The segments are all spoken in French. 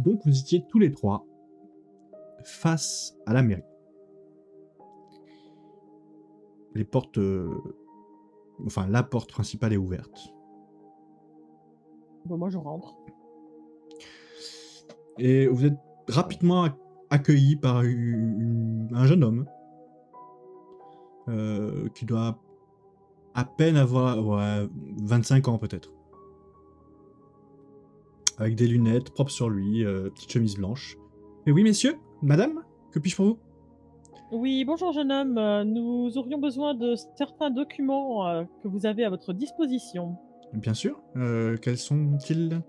Donc vous étiez tous les trois face à la mairie. Les portes, enfin la porte principale est ouverte. Bon, moi, je rentre. Et vous êtes rapidement accueilli par un jeune homme qui doit à peine avoir 25 ans peut-être. Avec des lunettes, propres sur lui, petite chemise blanche. Et oui, messieurs, madame, que puis-je pour vous? Oui, bonjour, jeune homme. Nous aurions besoin de certains documents que vous avez à votre disposition. Bien sûr, quels sont-ils?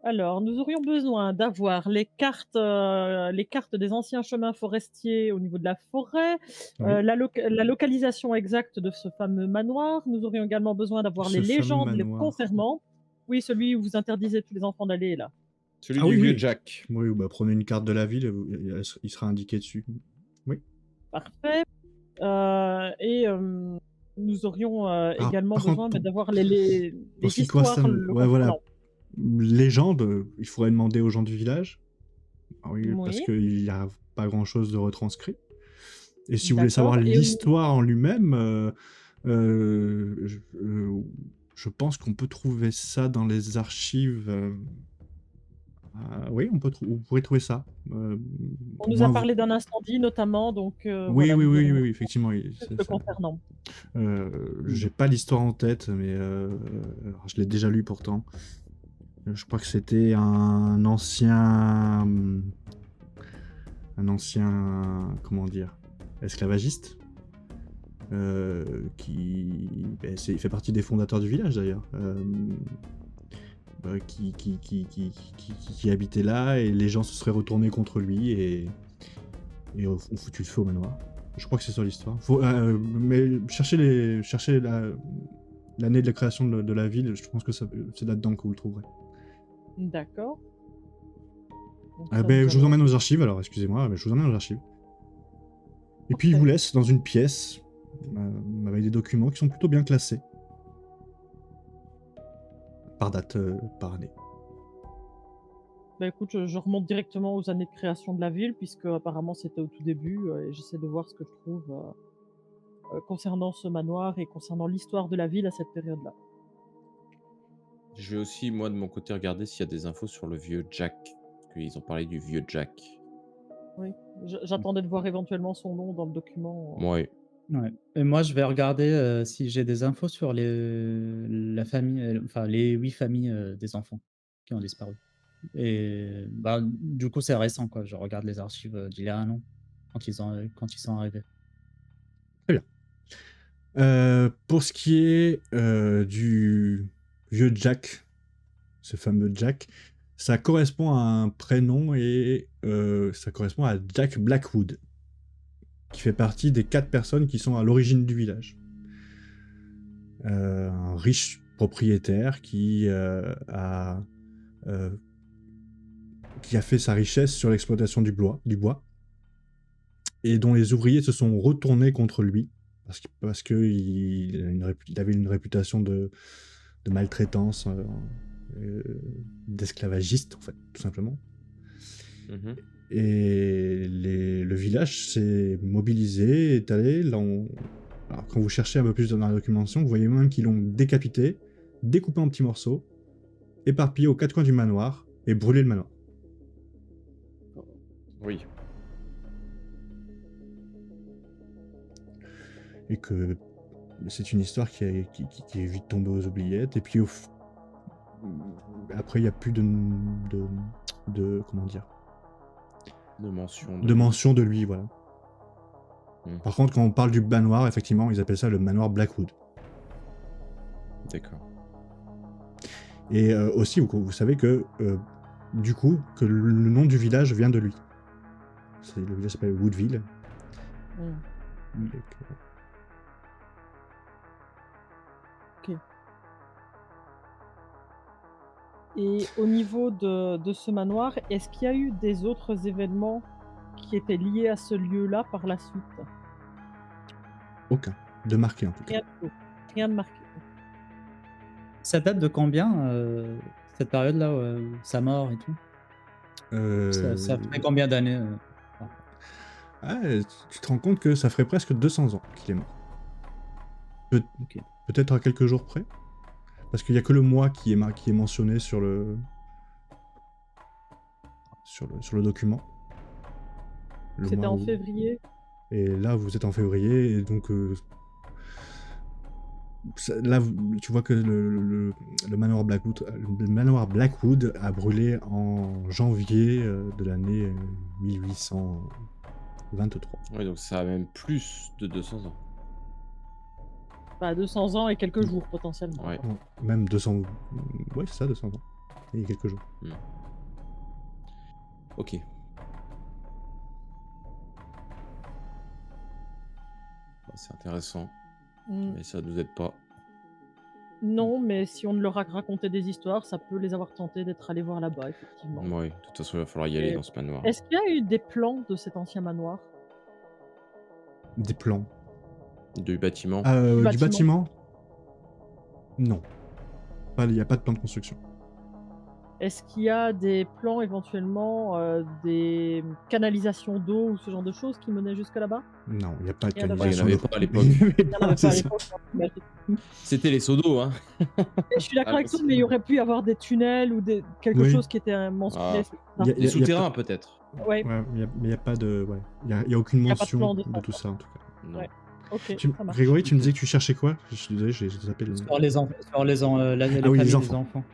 Alors, nous aurions besoin d'avoir les cartes des anciens chemins forestiers au niveau de la forêt, Oui, la localisation exacte de ce fameux manoir. Nous aurions également besoin d'avoir les ce fameux légendes les manoir. concernant. Oui, celui où vous interdisez tous les enfants d'aller là. Celui Ah du oui, vieux oui. Jack. Oui, bah prenez une carte de la ville, il sera indiqué dessus. Oui. Parfait. Nous aurions Alors, également par contre, besoin d'avoir les pour ce qui histoires concerne, le ouais, voilà, concernant. légende, il faudrait demander aux gens du village. Ah oui, parce Oui, qu'il n'y a pas grand-chose de retranscrit. Et si vous voulez savoir d'accord. Et au niveau l'histoire en lui-même, je pense qu'on peut trouver ça dans les archives. Oui, vous pourrez trouver ça. on Au nous a moins parlé d'un incendie notamment, donc Oui, voilà, oui, nous oui, aurions oui, oui, effectivement. plus le concernant. J'ai pas l'histoire en tête, mais alors, je l'ai déjà lu pourtant. Je crois que c'était un ancien, comment dire, esclavagiste. Il fait partie des fondateurs du village d'ailleurs, qui habitait là, et les gens se seraient retournés contre lui et ont foutu le feu au manoir. Je crois que c'est ça l'histoire. Mais cherchez l'année de la création de la ville, je pense que c'est là-dedans que vous le trouverez. D'accord. Donc Ah ça, nous ben, je vous allons emmène aux archives, alors excusez-moi, mais je vous emmène aux archives. Et puis il vous parfait. laisse dans une pièce avec des documents qui sont plutôt bien classés, par date, par année. Bah, écoute, je remonte directement aux années de création de la ville puisque apparemment c'était au tout début, et j'essaie de voir ce que je trouve, concernant ce manoir et concernant l'histoire de la ville à cette période-là. Je vais aussi, moi, de mon côté, regarder s'il y a des infos sur le vieux Jack. Parce qu'ils ont parlé du vieux Jack. Oui, j'attendais de voir éventuellement son nom dans le document. Ouais. Ouais. Et moi, je vais regarder si j'ai des infos sur la famille, enfin les 8 familles des enfants qui ont disparu. Et bah, du coup, c'est récent, quoi. Je regarde les archives d'il y a un an, quand ils sont arrivés. Très bien. Pour ce qui est du vieux Jack, ce fameux Jack, ça correspond à un prénom et ça correspond à Jack Blackwood, qui fait partie des 4 personnes qui sont à l'origine du village. Un riche propriétaire euh, qui a fait sa richesse sur l'exploitation du bois, et dont les ouvriers se sont retournés contre lui parce que il avait une réputation de maltraitance, d'esclavagiste en fait, tout simplement. Mhm. Et le village s'est mobilisé, est allé. Alors, quand vous cherchez un peu plus dans la documentation, vous voyez même qu'ils l'ont décapité, découpé en petits morceaux, éparpillé aux 4 coins du manoir et brûlé le manoir. Oui. Et que c'est une histoire qui est vite tombée aux oubliettes. Et puis après, il n'y a plus comment dire, De mention. de mention de lui, voilà. Hmm. Par contre, quand on parle du manoir, effectivement, ils appellent ça le manoir Blackwood. D'accord. Et aussi, vous savez que, du coup, que le nom du village vient de lui. Le village s'appelle Woodville. Mmh. Et que- OK. Et au niveau de ce manoir, est-ce qu'il y a eu des autres événements qui étaient liés à ce lieu-là par la suite? Aucun. De marqué, en tout cas. Rien du tout? Rien de marqué? Ça date de combien, cette période-là, sa mort et tout? Ça ferait combien d'années enfin, Ah, tu te rends compte que ça ferait presque 200 ans qu'il est mort. ok. Peut-être à quelques jours près. Parce qu'il n'y a que le mois qui est mentionné sur le document. Le C'était mois en où- février. Et là, vous êtes en février, et donc là, tu vois que le manoir Blackwood a brûlé en janvier de l'année 1823. Oui, donc ça a même plus de 200 ans. Bah, 200 ans et quelques jours potentiellement. Ouais. Ouais, même 200. Ouais, c'est ça, 200 ans. Il y a quelques jours. Ok. Bah, c'est intéressant, Mm. mais ça nous aide pas. Non, mais si on leur a raconté des histoires, ça peut les avoir tentés d'être allés voir là-bas, effectivement. Ouais, de toute façon, il va falloir y aller Et dans ce manoir. Est-ce qu'il y a eu des plans de cet ancien manoir? Des plans. Du bâtiment. Du bâtiment? Non. Il n'y a pas de plan de construction. Est-ce qu'il y a des plans éventuellement, des canalisations d'eau ou ce genre de choses qui menaient jusque là-bas? Non, il n'y a pas de Il y en avait canalisation pas. Il y en avait d'eau. pas à l'époque. Il n'y en avait C'est pas à ça. l'époque, hein, j'imagine. C'était les seaux d'eau, hein. Je suis d'accord Ah, avec toi, c'est- mais il y aurait pu y avoir des tunnels ou quelque Oui. chose qui était mentionné. Ah, c'est ça. Il y a- Des souterrains, peut-être. Ouais, Ouais, mais il n'y a pas de. Ouais. Il y a aucune Il y a pas de mention plan de de ça, tout quoi. ça, en tout cas. Non. Ouais. ok, Tu- ça marche. Grégory, tu me disais que tu cherchais quoi? Je suis désolé, j'ai zappé le. Sur les enfants, les Ah oui, les familles des enfants. enfants.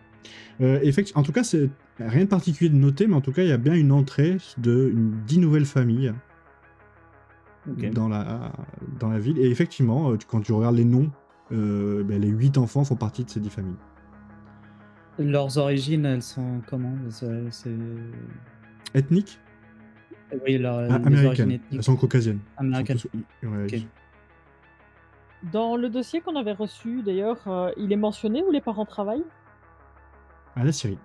En tout cas, c'est rien de particulier de noter, mais en tout cas, il y a bien une entrée de 10 nouvelles familles Ok. dans la ville. Et effectivement, quand tu regardes les noms, les 8 enfants font partie de ces 10 familles. Leurs origines, elles sont comment? C'est Ethniques? oui, les origines Américaines. ethniques Elles sont caucasiennes. américaines. Elles sont tous- ouais, Ok. Dans le dossier qu'on avait reçu, d'ailleurs, il est mentionné où les parents travaillent? À la Syrie.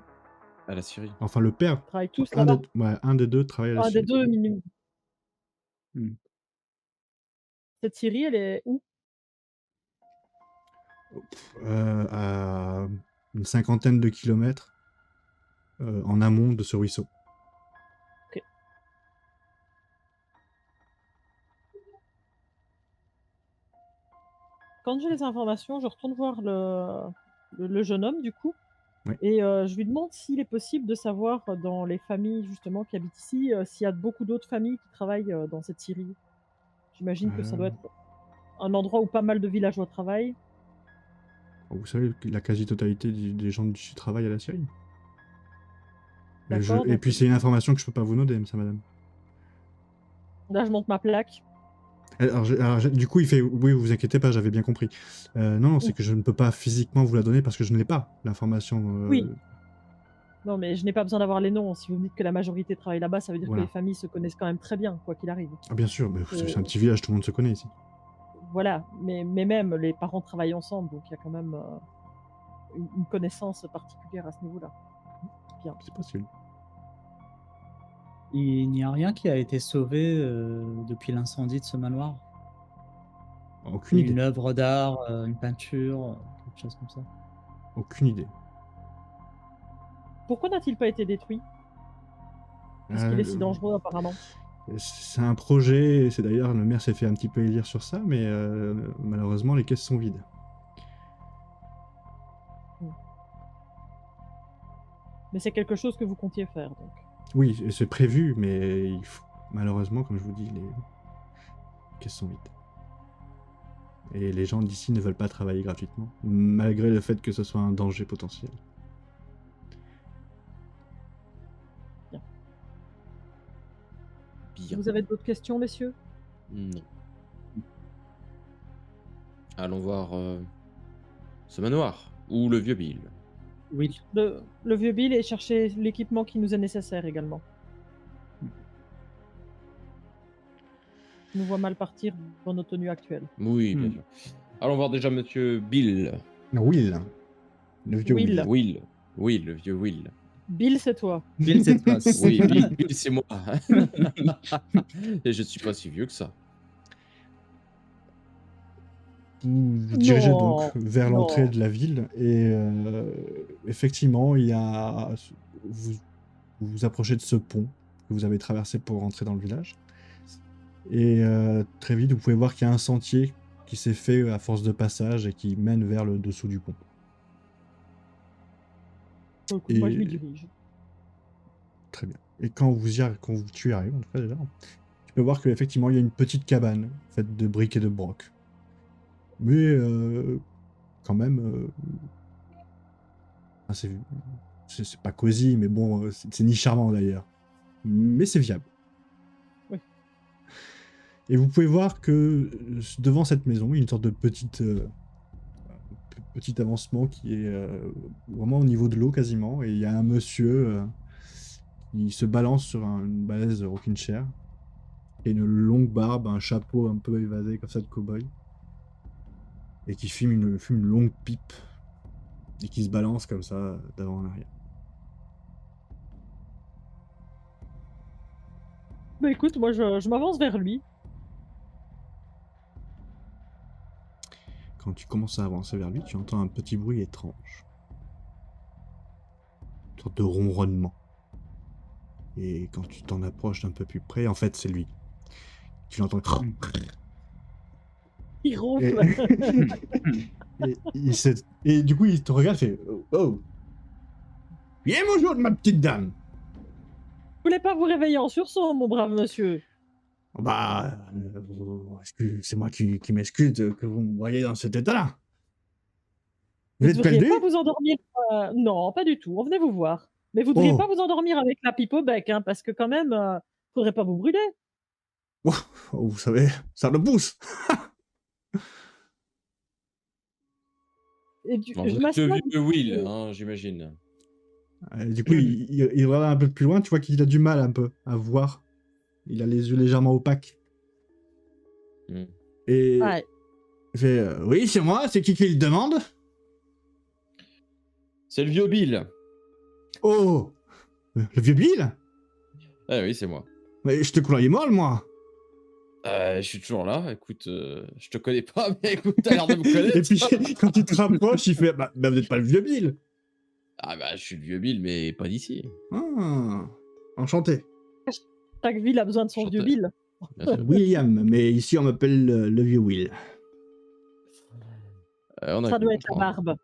À la Syrie. Enfin, le père, Ils travaillent tous un là-bas? des deux travaille à la Un des Syrie. deux minimum. Hmm. Cette Syrie, elle est où? À une 50aine de kilomètres en amont de ce ruisseau. Ok. Quand j'ai les informations, je retourne voir le jeune homme, du coup. Oui. Et je lui demande s'il est possible de savoir dans les familles justement qui habitent ici, s'il y a beaucoup d'autres familles qui travaillent dans cette Syrie. J'imagine que ça doit être un endroit où pas mal de villageois travaillent. Vous savez que la quasi-totalité des gens du travaillent à la Syrie. D'accord, Et donc puis c'est une information que je peux pas vous donner, ça, madame. là je monte ma plaque. Du coup, il fait oui, vous inquiétez pas, j'avais bien compris. Non, c'est que je ne peux pas physiquement vous la donner parce que je ne l'ai pas, l'information. Oui. Non, mais je n'ai pas besoin d'avoir les noms. Si vous me dites que la majorité travaille là-bas, ça veut dire Voilà. que les familles se connaissent quand même très bien, quoi qu'il arrive. Ah, bien sûr, c'est un petit village, tout le monde se connaît ici. Voilà, mais même les parents travaillent ensemble, donc il y a quand même une connaissance particulière à ce niveau-là. Bien. C'est possible. Il n'y a rien qui a été sauvé depuis l'incendie de ce manoir? Aucune idée. Une œuvre d'art, une peinture, quelque chose comme ça? Aucune idée. Pourquoi n'a-t-il pas été détruit? Puisqu'il est si dangereux apparemment. C'est un projet, c'est d'ailleurs, le maire s'est fait un petit peu élire sur ça, mais malheureusement, les caisses sont vides. Mais c'est quelque chose que vous comptiez faire, donc. Oui, c'est prévu, mais malheureusement, comme je vous dis, les caisses sont vides. Et les gens d'ici ne veulent pas travailler gratuitement, malgré le fait que ce soit un danger potentiel. Bien. Vous avez d'autres questions, messieurs? Non. Allons voir ce manoir. Ou le vieux Bill. Oui. Le vieux Bill et chercher l'équipement qui nous est nécessaire également. Je nous vois mal partir dans nos tenues actuelles. Oui, bien sûr. Allons voir déjà monsieur Bill. Will. Le vieux Will. Will. Will, le vieux Will. Bill, c'est toi. Bill, c'est toi. Oui, Bill, c'est moi. Et je ne suis pas si vieux que ça. Vous vous dirigez Non, donc vers non. l'entrée de la ville et effectivement, il y a vous vous approchez de ce pont que vous avez traversé pour rentrer dans le village. Et très vite, vous pouvez voir qu'il y a un sentier qui s'est fait à force de passage et qui mène vers le dessous du pont. Pour le coup, moi, je m'y Et dirige. très bien. Et quand tu y arrives, en tout cas déjà, tu peux voir qu'effectivement, il y a une petite cabane faite de briques et de broc. Mais quand même, enfin, c'est pas cosy, mais bon, c'est ni charmant d'ailleurs. Mais c'est viable. Oui. Et vous pouvez voir que devant cette maison, il y a une sorte de petit avancement qui est vraiment au niveau de l'eau quasiment. Et il y a un monsieur qui se balance sur une balèze rocking chair. Et une longue barbe, un chapeau un peu évasé comme ça de cow-boy. Et qui fume une longue pipe. Et qui se balance comme ça d'avant en arrière. Bah écoute, moi, je m'avance vers lui. Quand tu commences à avancer vers lui, tu entends un petit bruit étrange. Une sorte de ronronnement. Et quand tu t'en approches d'un peu plus près, en fait, c'est lui. Tu l'entends. Il Et, ronfle. et du coup, il te regarde et fait Oh, bien bonjour, ma petite dame. Je voulais pas vous réveiller en sursaut, mon brave monsieur. Bah, c'est moi qui m'excuse que vous me voyez dans cet état-là. Vous Vous êtes devriez perdu? pas vous endormir. Non, pas du tout. On venait vous voir. Mais vous devriez pas Oh, vous endormir avec la pipe au bec, hein, parce que quand même, faudrait pas vous brûler. oh, vous savez, ça le pousse. Et Alors, je vous êtes le m'assois. vieux Will, hein, j'imagine. Du coup, il regarde un peu plus loin, tu vois qu'il a du mal un peu à voir. Il a les yeux légèrement opaques. Hmm. Et Ouais. il fait oui, c'est moi, c'est qui le demande? C'est le vieux Bill. Oh, le vieux Bill? Ah oui, c'est moi. Mais je te croyais mort, moi. Je suis toujours là. Écoute, je te connais pas, mais écoute, t'as l'air de me connaître. Et puis, quand il te rapproche, il fait bah vous n'êtes pas le vieux Bill. Ah bah, je suis le vieux Bill, mais pas d'ici. Ah, enchanté. Chaque ville a besoin de son vieux Enchanté. Bill. Bien sûr. William, mais ici on m'appelle le vieux Will. On a Ça cru doit être la comprendre. barbe.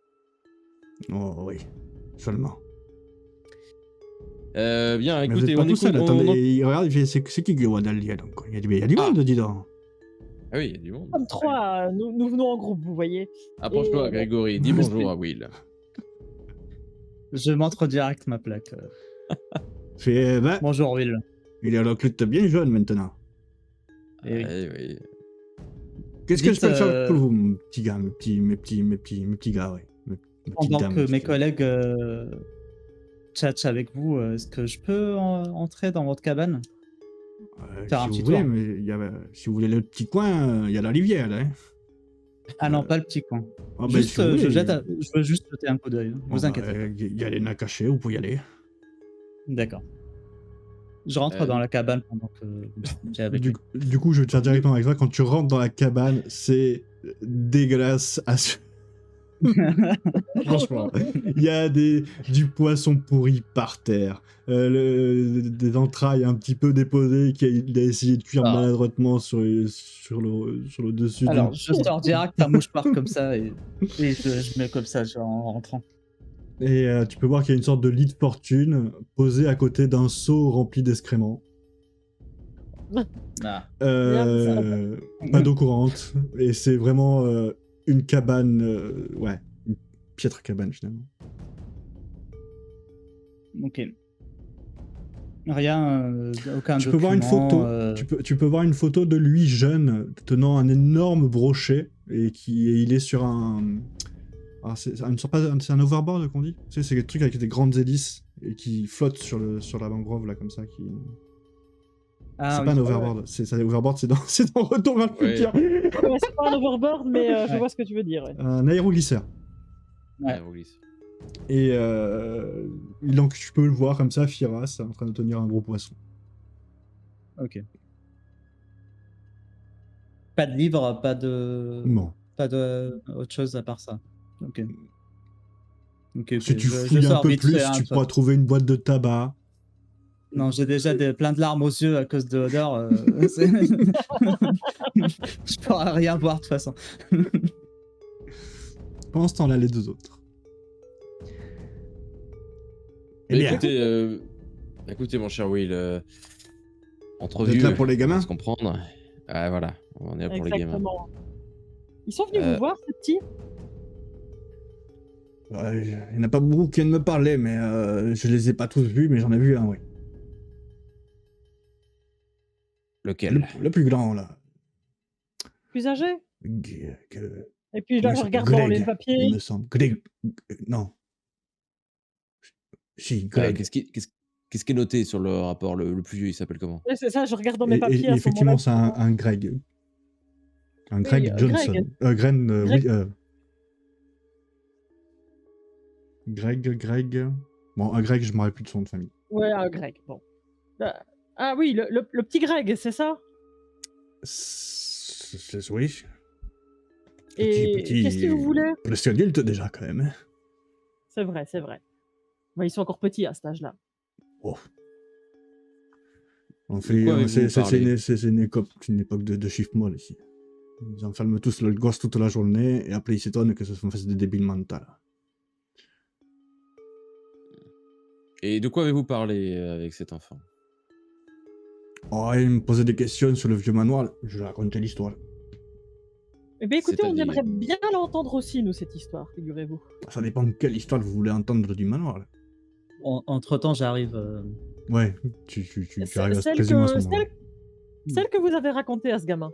Oh oui, seulement. Bien, Mais vous écoutez, êtes pas on tout écoute. seul, attendez, il regarde, il fait c'est qui Guadaldia donc? Il y a du Ah. monde, dis donc. Ah oui, il y a du monde. Comme trois, nous venons en groupe, vous voyez. Approche-toi, Et- Grégory. Dis bonjour à Will. Je montre direct ma plaque. Fait bah, Bonjour Will. il est recrute bien jeune maintenant. Eh oui. Oui. Qu'est-ce que je Dites, peux faire pour vous, mon petit gars, mes petits gars, ouais. Mes petites Pendant dames, que mes excusez-moi. collègues tchatchent avec vous, est-ce que je peux entrer dans votre cabane? faire un Si vous petit voulez, tour. mais si vous voulez le petit coin, il y a la rivière là. Hein. Ah non, pas le petit coin. Ah, Juste, si vous voulez, je veux juste jeter un coup d'œil. bon, Vous inquiétez pas. il y a les Nakaché, vous pouvez y aller. D'accord. Je rentre dans la cabane pendant que j'ai avec lui. Du coup, je vais te dire directement avec toi, quand tu rentres dans la cabane, c'est dégueulasse à Franchement, il y a du poisson pourri par terre, des entrailles un petit peu déposées qu'il a essayé de cuire Ah. maladroitement sur le dessus. Alors, je sors direct un mouchoir comme ça et je mets comme ça genre, en rentrant. Et tu peux voir qu'il y a une sorte de lit de fortune posé à côté d'un seau rempli d'excréments. Ah. Pas d'eau courante. Et c'est vraiment une cabane, une piètre cabane finalement. Ok. Rien, aucun Tu peux voir une photo. Tu peux voir une photo de lui jeune tenant un énorme brochet et il est sur un. Alors c'est un overboard qu'on dit. Tu sais, c'est des trucs avec des grandes hélices et qui flottent sur la mangrove là comme ça. C'est pas un overboard. C'est overboard, c'est dans Retour vers le futur. Ouais, c'est pas un overboard, mais je vois ce que tu veux dire. Ouais. Un aéroglisseur. Ouais. Et donc tu peux le voir comme ça, Firas, en train de tenir un gros poisson. Ok. Pas de livre, pas de. Non. Pas de autre chose à part ça. Ok. Ok. Si tu fouilles un peu plus, tu pourras trouver une boîte de tabac, Non, j'ai déjà plein de larmes aux yeux à cause de l'odeur. Je pourrais rien voir de toute façon. Pendant ce temps-là, les deux autres. Eh Mais bien, écoutez, mon cher Will, entre vous êtes vieux, là pour les on va gamins? se comprendre. Ah, voilà, on est là pour les gamins. Exactement. Ils sont venus Euh, vous voir, ces petits? Il n'y en a pas beaucoup qui viennent me parler, mais je les ai pas tous vus, mais j'en ai vu un, oui. Lequel? Le plus grand, là. Plus âgés? Que- Et puis comment là, il je s'appelle? regarde dans les Greg, papiers. il me semble. Greg. Non. Si, Greg. Qu'est-ce qui est noté sur le rapport? Le plus vieux, il s'appelle comment? Ouais, c'est ça, je regarde dans mes papiers Et à ce effectivement, moment-là. c'est un Greg. Un Oui, Greg Johnson. Greg. Oui. Greg. Bon, un Greg, je ne me rappelle plus de son nom de famille. Ouais, Greg, bon. Ah oui, le petit Greg, c'est ça? Oui. Et qu'est-ce qu'il vous voulait? Presque adulte déjà, quand même. Hein. C'est vrai, c'est vrai. Ouais, ils sont encore petits à cet âge-là. Oh. De quoi avez-vous parlé? C'est une époque de chiffres molles ici. Ils enferment tous le gosse toute la journée et après ils s'étonnent que ce soit des débiles mentaux. Et de quoi avez-vous parlé avec cet enfant? Oh, il me posait des questions sur le vieux manoir. Je lui racontais l'histoire. Eh bien, écoutez, on C'est-à-dire? aimerait bien l'entendre aussi, nous, cette histoire, figurez-vous. Ça dépend de quelle histoire vous voulez entendre du manoir. Là. Entre-temps, j'arrive. Ouais, tu arrives à Celle quasiment à ce que, moment-là. celle que vous avez racontée à ce gamin.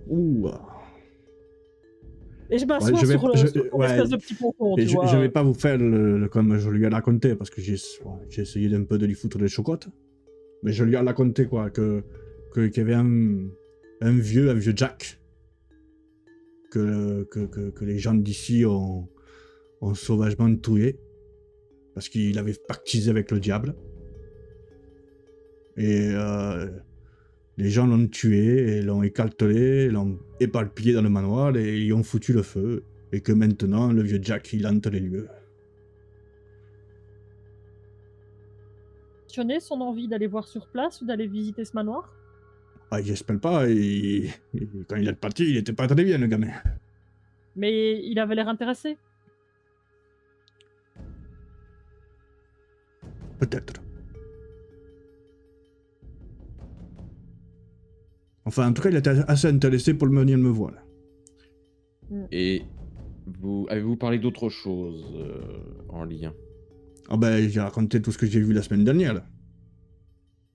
Ouh. Et je m'assois Ouais, sur ton espèce de petit ponton, Et tu vois. je vais pas vous faire comme je lui ai raconté, parce que j'ai essayé d'un peu de lui foutre des chocottes. Mais je lui ai raconté quoi, qu'il y avait un vieux Jack, que les gens d'ici ont sauvagement tué, parce qu'il avait pactisé avec le diable. Et les gens l'ont tué, et l'ont écartelé, l'ont éparpillé dans le manoir, et ils ont foutu le feu. Et que maintenant, le vieux Jack, il hante les lieux. Questionner son envie d'aller voir sur place ou d'aller visiter ce manoir? Ah, j'espère pas, quand il est parti, il était pas très bien, le gamin. Mais il avait l'air intéressé. Peut-être. Enfin, en tout cas, il était assez intéressé pour venir me voir. Et avez-vous parlé d'autre chose en lien? Ah ben, j'ai raconté tout ce que j'ai vu la semaine dernière. Là.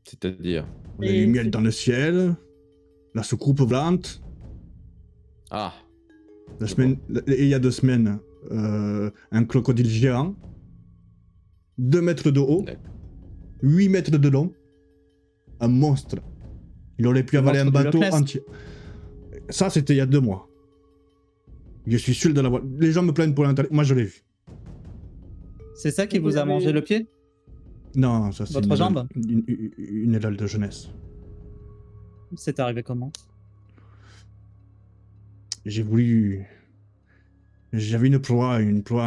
C'est-à-dire? On a eu miel dans le ciel, la soucoupe volante. Ah, Et il y a 2 semaines, un crocodile géant, 2 mètres de haut, d'accord. 8 mètres de long, un monstre. Il aurait pu avaler un bateau entier. Ça, c'était il y a 2 mois. Je suis sûr de l'avoir. Les gens me plaignent pour l'internet. Moi, je l'ai vu. C'est ça qui vous a mangé le pied? Non, ça c'est Votre jambe? une édale de jeunesse. C'est arrivé comment? J'ai voulu. J'avais une proie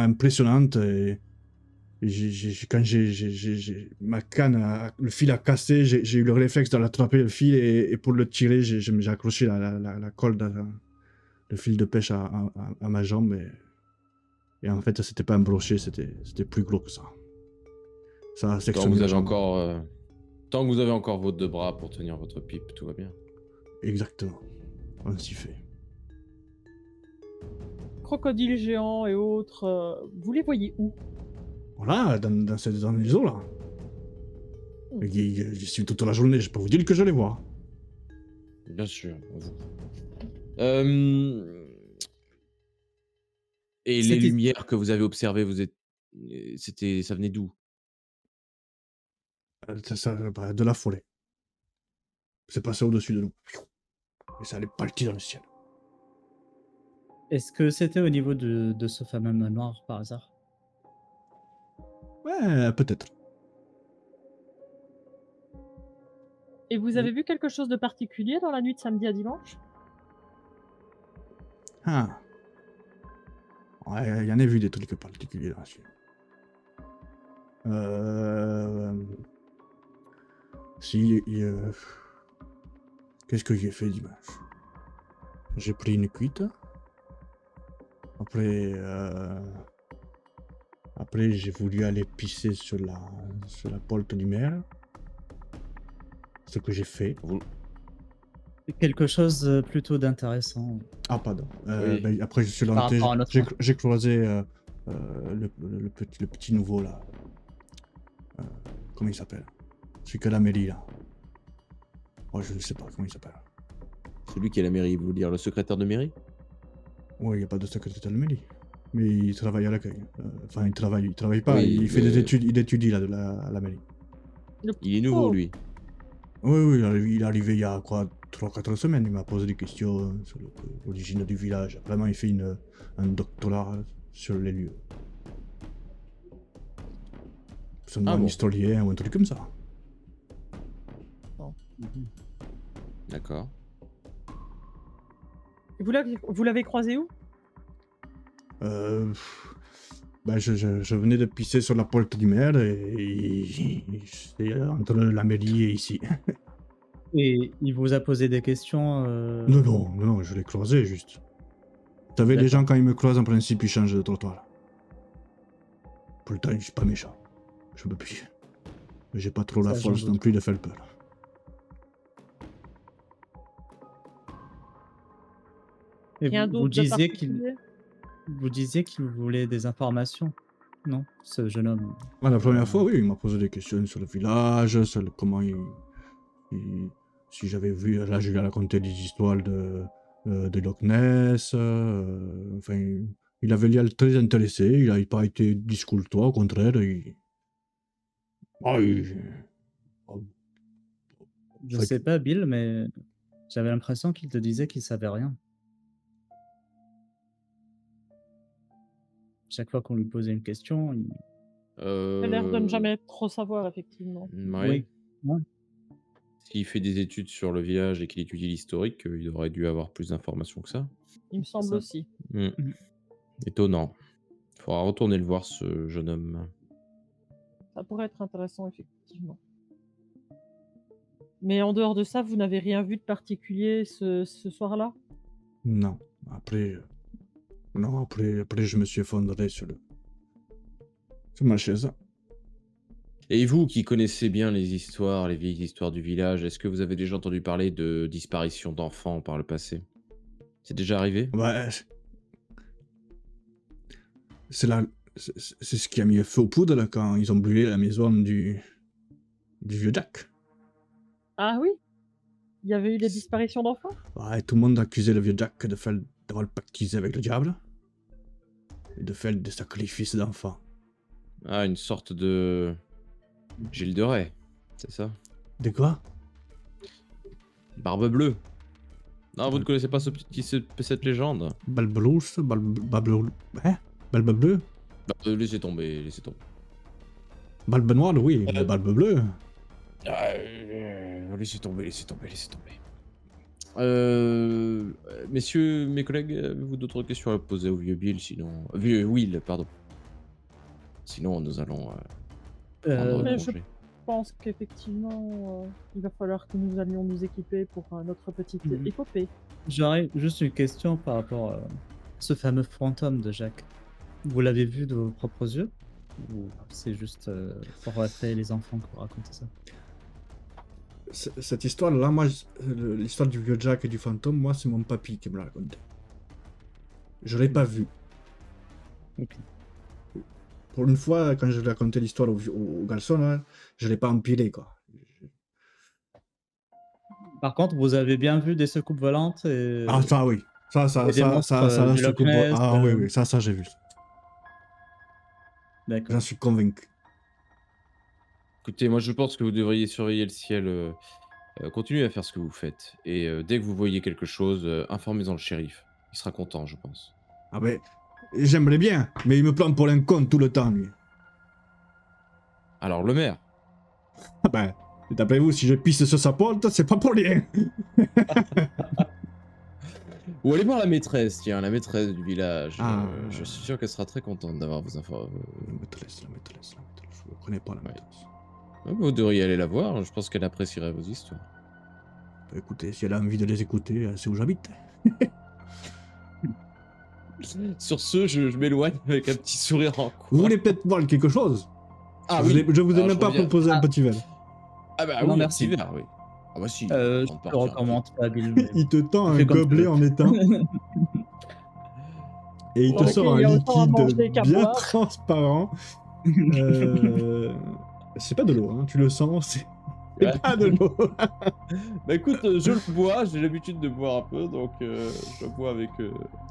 impressionnante. Et quand ma canne, le fil a cassé, j'ai eu le réflexe de l'attraper le fil et pour le tirer, j'ai accroché la corde, le fil de pêche à ma jambe. Et en fait, c'était pas un brochet, c'était plus gros que ça. Ça a sectionné la jambe. Tant que vous avez encore vos 2 bras pour tenir votre pipe, tout va bien. Exactement. On s'y fait. Crocodiles géants et autres, vous les voyez où? Voilà, dans les eaux là. J'y suis toute la journée, je peux vous dire que je les vois. Bien sûr. Et les lumières que vous avez observées, ça venait d'où? De la forêt. C'est passé au-dessus de nous. Et ça allait partir dans le ciel. Est-ce que c'était au niveau de ce fameux manoir par hasard? Ouais, peut-être. Et vous avez vu quelque chose de particulier dans la nuit de samedi à dimanche? Ah. Ouais, il y en a vu des trucs particuliers là-dessus. Si, qu'est-ce que j'ai fait dimanche? J'ai pris une cuite. Après, après j'ai voulu aller pisser sur la porte du maire. Ce que j'ai fait. Vous... Quelque chose plutôt d'intéressant Ah, pardon. Oui. Ben, après, je suis par rentré, rapport à notre j'ai croisé le petit nouveau là. Comment il s'appelle? Celui qui a la mairie là. Oh, je ne sais pas comment il s'appelle. Celui qui est à la mairie, vous voulez dire le secrétaire de mairie? Ouais, il n'y a pas de secrétaire de mairie. Mais il travaille à l'accueil. Enfin, il travaille pas, Oui, il fait des études, il étudie là, à la mairie. Il est nouveau, Oh. lui. Oui, oui, il est arrivé il y a quoi, 3-4 semaines. Il m'a posé des questions sur l'origine du village. Vraiment, il fait un doctorat sur les lieux. Sûrement Ah un bon. historien ou un truc comme ça. D'accord. Et vous l'avez croisé où? Ben, je venais de pisser sur la porte du maire et c'est entre la mairie et ici. Et il vous a posé des questions Non, je l'ai croisé juste. Vous savez, les D'accord. gens, quand ils me croisent, en principe, ils changent de trottoir. Pourtant, je suis pas méchant. Je peux plus. Mais j'ai pas trop la Ça, j'en force non doute plus de faire peur. Et Rien vous d'autre de disiez particulier? vous disiez qu'il voulait des informations, non? Ce jeune homme. Ah, la première fois, oui, il m'a posé des questions sur le village, sur comment si j'avais vu, là, je lui ai raconté des histoires de Loch Ness. Enfin, il avait l'air très intéressé, il n'a pas été discourtois, au contraire. Ah, Je Fait sais que- pas, Bill, mais j'avais l'impression qu'il te disait qu'il savait rien. Chaque fois qu'on lui posait une question, il... Il a l'air de ne Euh... jamais trop savoir, effectivement. Ouais. Oui. Ouais. S'il fait des études sur le village et qu'il étudie l'historique, il aurait dû avoir plus d'informations que ça. Il me semble Ça. aussi. Hmm. Mhm. Étonnant. Il faudra retourner le voir, ce jeune homme. Ça pourrait être intéressant, effectivement. Mais en dehors de ça, vous n'avez rien vu de particulier ce soir-là? Non, après, non, après, je me suis effondré sur ma chaise. Et vous qui connaissez bien les histoires, les vieilles histoires du village, est-ce que vous avez déjà entendu parler de disparition d'enfants par le passé? C'est déjà arrivé? Ouais, c'est ce qui a mis le feu aux poudres là, quand ils ont brûlé la maison du vieux Jack. Ah oui? Il y avait eu des disparitions d'enfants? Ouais, tout le monde accusait le vieux Jack d'avoir pactisé avec le diable et de faire des sacrifices d'enfants. Ah, une sorte de Gilles de Rais, c'est ça? De quoi? Barbe bleue. Non, vous ne connaissez pas cette légende? Balbelousse, Balbe bleu? Laissez tomber, laissez tomber. Balbe noire, oui, mais Balbe bleue. Laissez tomber, laissez tomber, laissez tomber. Messieurs, mes collègues, avez-vous d'autres questions à poser au vieux Bill, sinon... Vieux Will, pardon. Sinon, nous allons prendre Mais je congé. pense qu'effectivement, il va falloir que nous allions nous équiper pour notre petite épopée. J'aurais juste une question par rapport à ce fameux fantôme de Jacques. Vous l'avez vu de vos propres yeux? Ou c'est juste pour attirer les enfants que vous racontez ça? Cette histoire-là, moi, l'histoire du vieux Jack et du fantôme, moi, c'est mon papy qui me l'a raconté. Je l'ai pas vu. Ok. Pour une fois, quand je racontais l'histoire au garçon, là, je l'ai pas empilé, quoi. Par contre, vous avez bien vu des soucoupes volantes et... Ah, ça, oui. Ça, et des monstres du je Loch comprends. Ness, Ah, oui, oui, ça, j'ai vu. D'accord. J'en suis convaincu. Écoutez, moi je pense que vous devriez surveiller le ciel. Continuez à faire ce que vous faites. Et dès que vous voyez quelque chose, informez-en le shérif. Il sera content, je pense. Ah, ben, j'aimerais bien, mais il me prend pour un con tout le temps, lui. Alors, le maire. Ah, ben, d'après vous, si je pisse sur sa porte, c'est pas pour rien. Ou allez voir la maîtresse, tiens, la maîtresse du village. Ah. Je suis sûr qu'elle sera très contente d'avoir vos infos. La maîtresse. Je ne connais pas la maîtresse. Ouais, vous devriez aller la voir, je pense qu'elle apprécierait vos histoires. Bah, écoutez, si elle a envie de les écouter, c'est où j'habite. Sur ce, je m'éloigne avec un petit sourire en Vous coin. voulez peut-être boire quelque chose? Ah Je oui, vous ai alors même je pas reviens. proposé un Ah. petit verre. Ah bah Non, oui, un merci. petit verre, oui. Ah bah si, Je avant de te partir, un petit- recommande pas, Bill, mais Il te tend tu un fais comme tu gobelet veux. en étain et il te Ok, sort il un y a autant à liquide manger qu'à bien boire. transparent. C'est pas de l'eau, hein, tu le sens, c'est Ouais. pas de l'eau. Bah écoute, je le bois, j'ai l'habitude de boire un peu, donc je le bois avec...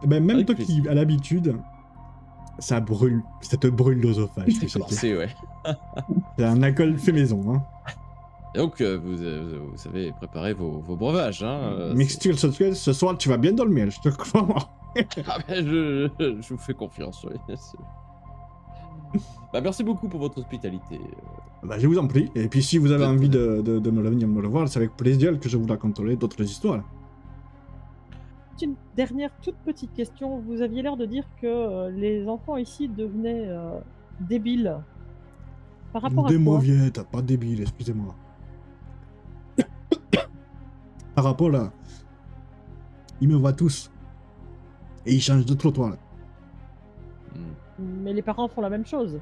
Ben, même Avec toi plaisir. qui as l'habitude, ça brûle, ça te brûle l'osophage. tu sais, Corsé, ouais. c'est un alcool fait maison. Hein. Et donc, vous savez préparer vos breuvages, hein. Mixture sexuelle, ce soir tu vas bien dormir, je te crois. Ah bah, je vous fais confiance, oui. Bah merci beaucoup pour votre hospitalité. Bah, je vous en prie. Et puis si vous avez Peut-être, envie de me venir me le voir, c'est avec plaisir que je vous raconterai d'autres histoires. Une dernière toute petite question. Vous aviez l'air de dire que les enfants ici devenaient débiles. Par rapport à Des quoi? mauviettes, pas débile, excusez-moi. Par rapport là, ils me voient tous. Et ils changent de trottoir. Hmm. Mais les parents font la même chose.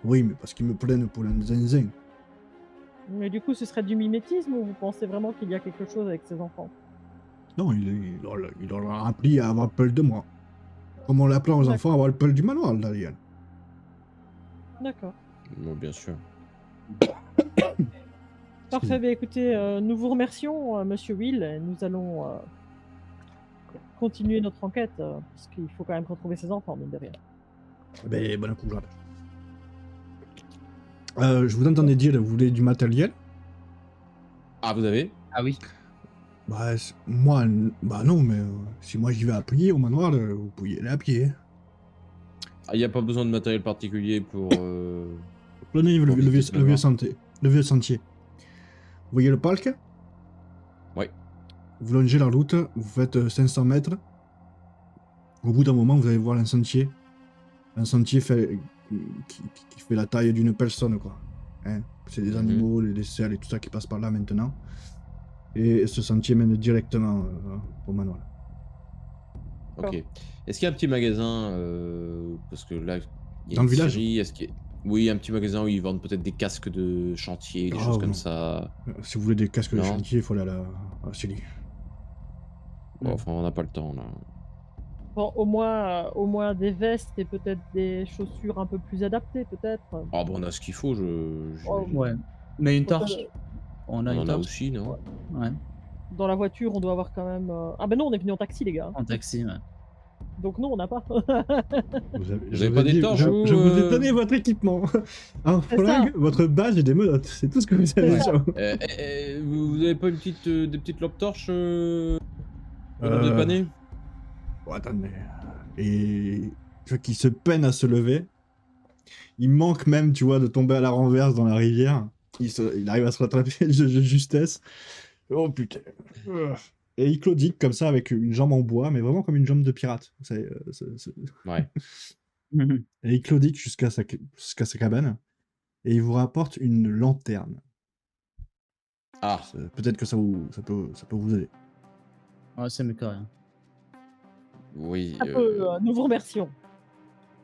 Oui, mais parce qu'ils me prennent pour un zinzin. Mais du coup, ce serait du mimétisme ou vous pensez vraiment qu'il y a quelque chose avec ces enfants? Non, il leur a appris à avoir peur de moi. Comme on l'apprend aux D'accord. enfants à avoir peur du manoir, Darian. D'accord. Bon, bien sûr. Parfait. Bah, écoutez, nous vous remercions, Monsieur Will. Et nous allons continuer notre enquête parce qu'il faut quand même retrouver ces enfants, mine de rien. Ben, bon courage. Je vous entendais dire, vous voulez du matériel? Ah, vous avez? Ah oui. Bah, moi, bah non, mais si moi j'y vais à pied au manoir, vous pouvez y aller à pied. Ah, il n'y a pas besoin de matériel particulier pour... Prenez Pour visiter ce manoir. le vieux sentier. Vous voyez le parc? Ouais. Vous longez la route, vous faites 500 mètres. Au bout d'un moment, vous allez voir un sentier. Un sentier qui fait la taille d'une personne, quoi. Hein, c'est des animaux, les cerfs et tout ça qui passent par là maintenant. Et ce sentier mène directement au manoir. Ok. Est-ce qu'il y a un petit magasin parce que là, il y a Dans une le village? scierie, est-ce qu'il y a... Oui, un petit magasin où ils vendent peut-être des casques de chantier, des Ah, choses comme non. ça. Si vous voulez des casques de Non. chantier, il faut aller à la Célie. Bon, enfin, on n'a pas le temps, là. Bon, au moins des vestes et peut-être des chaussures un peu plus adaptées, peut-être. Ah bon, on a ce qu'il faut, j'imagine. Ouais. Mais une torche. Peut-être, On a On une en a torche. aussi, non? Ouais. dans la voiture, on doit avoir quand même. Ah ben non, on est venu en taxi, les gars. En taxi, ouais. Donc non, on n'a pas. Vous avez pas des torches, je vous, vous ai donné votre équipement. Un C'est flingue, ça. votre badge et des menottes. C'est tout ce que vous avez. C'est ça. sur vous. Vous avez pas une petite, des petites lampes torches pour nous Euh, dépanner? Bon, attendez. Et ceux qui se peinent à se lever, il manque même, tu vois, de tomber à la renverse dans la rivière. Il arrive à se rattraper de justesse. Oh putain. Et il claudique comme ça avec une jambe en bois, mais vraiment comme une jambe de pirate. Vous savez, Ouais. Et il claudique jusqu'à sa cabane. Et il vous rapporte une lanterne. Ah, Peut-être que ça peut vous aider. Ouais, c'est mieux que rien. oui. Nous vous remercions.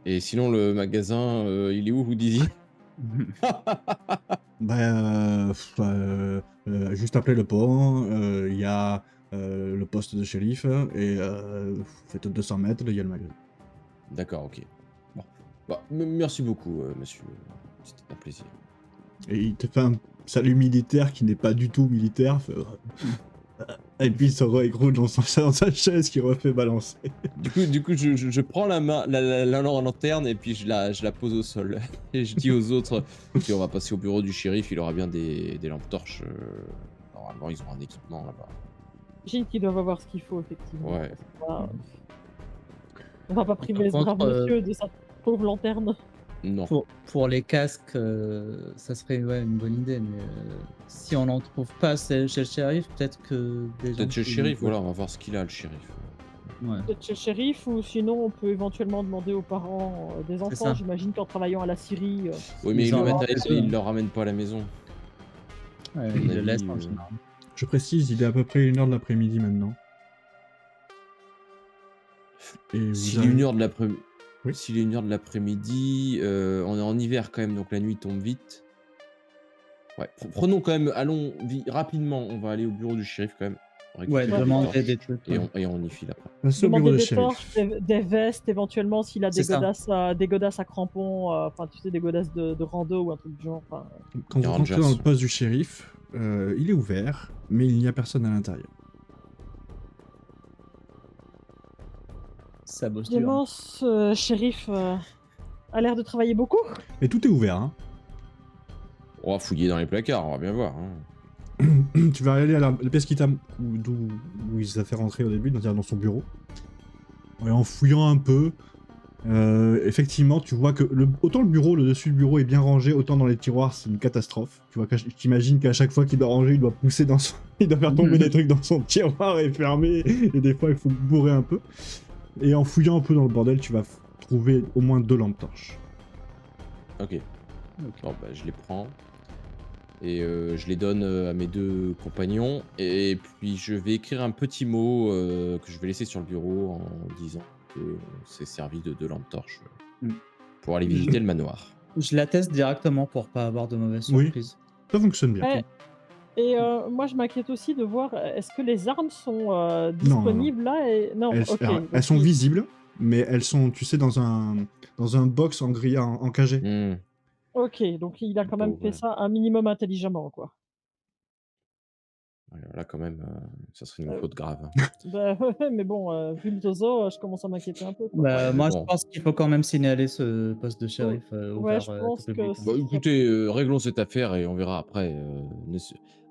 Et sinon, le magasin, il est où, vous disiez? Juste après le pont, il y a le poste de shérif et vous faites 200 mètres, il y a le magasin. D'accord, ok. Bon. Bah, merci beaucoup, monsieur. C'était un plaisir. Et il te fait un salut militaire qui n'est pas du tout militaire. Et puis il se réécroule dans sa chaise qui refait balancer. Du coup, je prends la lanterne et puis je la pose au sol. Et je dis aux autres, ok, on va passer au bureau du shérif, il aura bien des lampes torches. Normalement, ils ont un équipement là-bas. J'imagine qu'ils doivent avoir ce qu'il faut, effectivement. Ouais. On va pas priver ce Par brave contre, monsieur de sa pauvre lanterne. Non. Pour les casques, ça serait une bonne idée, mais si on n'en trouve pas chez le shérif, peut-être que des gens Peut-être chez le qui- shérif, voilà, on va voir ce qu'il a, le shérif. Ouais, Peut-être chez le shérif ou sinon on peut éventuellement demander aux parents des c'est enfants. ça. J'imagine qu'en travaillant à la Syrie, Oui, mais Ils ils le emmènent mettent les 2, ils hein. le ramènent pas à la maison. Ouais, À mon ils le laissent avis, en général. Je précise, il est à peu près 1h de l'après-midi maintenant. Et vous s'il est avez... 1h de l'après-midi, Oui. s'il est 1h de l'après-midi, on est en hiver quand même, donc la nuit tombe vite. Ouais, prenons quand même, allons rapidement, on va aller au bureau du shérif quand même. On Ouais, récupère des demander des torches trucs, et ouais. on y file après. Passez au bureau demander de des shérif. torches, des vestes, éventuellement s'il a C'est ça. des godasses à crampons, enfin tu sais des godasses de rando ou un truc du genre. Quand Des vous rentrez dans le Rangers. poste du shérif, il est ouvert, mais il n'y a personne à l'intérieur. Ça bosse dur. Hein. Vraiment, ce shérif a l'air de travailler beaucoup. Et tout est ouvert, hein. On va fouiller dans les placards, on va bien voir. Hein. Tu vas aller à la pièce d'où il s'est fait rentrer au début, c'est-à-dire dans son bureau. Et en fouillant un peu, effectivement, tu vois que autant le bureau, le dessus du bureau est bien rangé, autant dans les tiroirs, c'est une catastrophe. Tu vois, t'imagines qu'à chaque fois qu'il doit ranger, il doit pousser dans son... il doit faire tomber des trucs dans son tiroir et fermer, et des fois, il faut bourrer un peu. Et en fouillant un peu dans le bordel, tu vas trouver au moins 2 lampes torches. Ok. Bon, bah, je les prends. Et je les donne à mes 2 compagnons. Et puis je vais écrire un petit mot que je vais laisser sur le bureau en disant que c'est servi de 2 lampes torches pour aller visiter le manoir. Je la teste directement pour pas avoir de mauvaises Oui. surprises. Ça fonctionne bien. Et moi je m'inquiète aussi de voir est-ce que les armes sont disponibles là et... Non, ok. Elles sont visibles, mais elles sont, tu sais, dans un box en grillage, en cagé. Hmm. Ok, donc il a quand même Bon, fait ouais. ça un minimum intelligemment, quoi. Ouais, là, quand même, ça serait une faute grave. Bah ouais, mais bon, vu le dozo, je commence à m'inquiéter un peu, quoi. Bah, Ouais, moi, bon. je pense qu'il faut quand même signaler ce poste de shérif Ouais, ouvert je à pense tout que public. Hein. Bah, écoutez, réglons cette affaire et on verra après.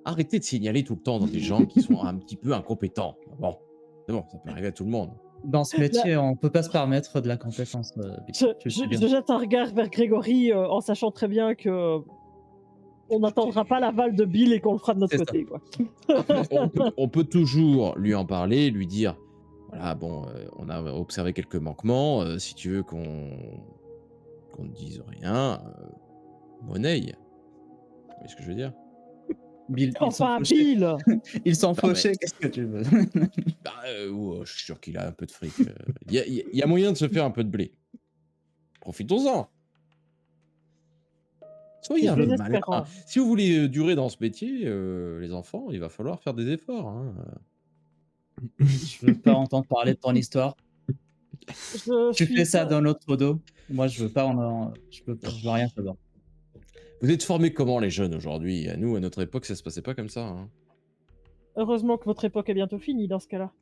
Arrêtez de signaler tout le temps dans des gens qui sont un petit peu incompétents. Bon, c'est bon, ça peut arriver à tout le monde. Dans ce métier, on peut pas se permettre de la compétence. Je, tu le je- sais bien. je jette un regard vers Grégory en sachant très bien que on n'attendra pas l'aval de Bill et qu'on le fera de notre C'est ça. côté, quoi. On peut toujours lui en parler, lui dire voilà, bon, on a observé quelques manquements. Si tu veux qu'on ne dise rien, monnaie. Vous voyez ce que je veux dire? Bill, ils sont Enfin, fauchés. Bill Ils sont Non, fauchés, mais- qu'est-ce que tu veux? Bah, je suis sûr qu'il a un peu de fric. Il y a moyen de se faire un peu de blé. Profitons-en. Soyez C'est un peu malin. désespérant. Si vous voulez durer dans ce métier, les enfants, il va falloir faire des efforts. Hein. Je veux pas entendre parler de ton histoire. Je Tu suis fais ça pas- dans notre dos. Moi, je veux pas je veux rien savoir. Vous êtes formés comment, les jeunes, aujourd'hui? À nous, à notre époque, ça se passait pas comme ça. Hein. Heureusement que votre époque est bientôt finie dans ce cas-là.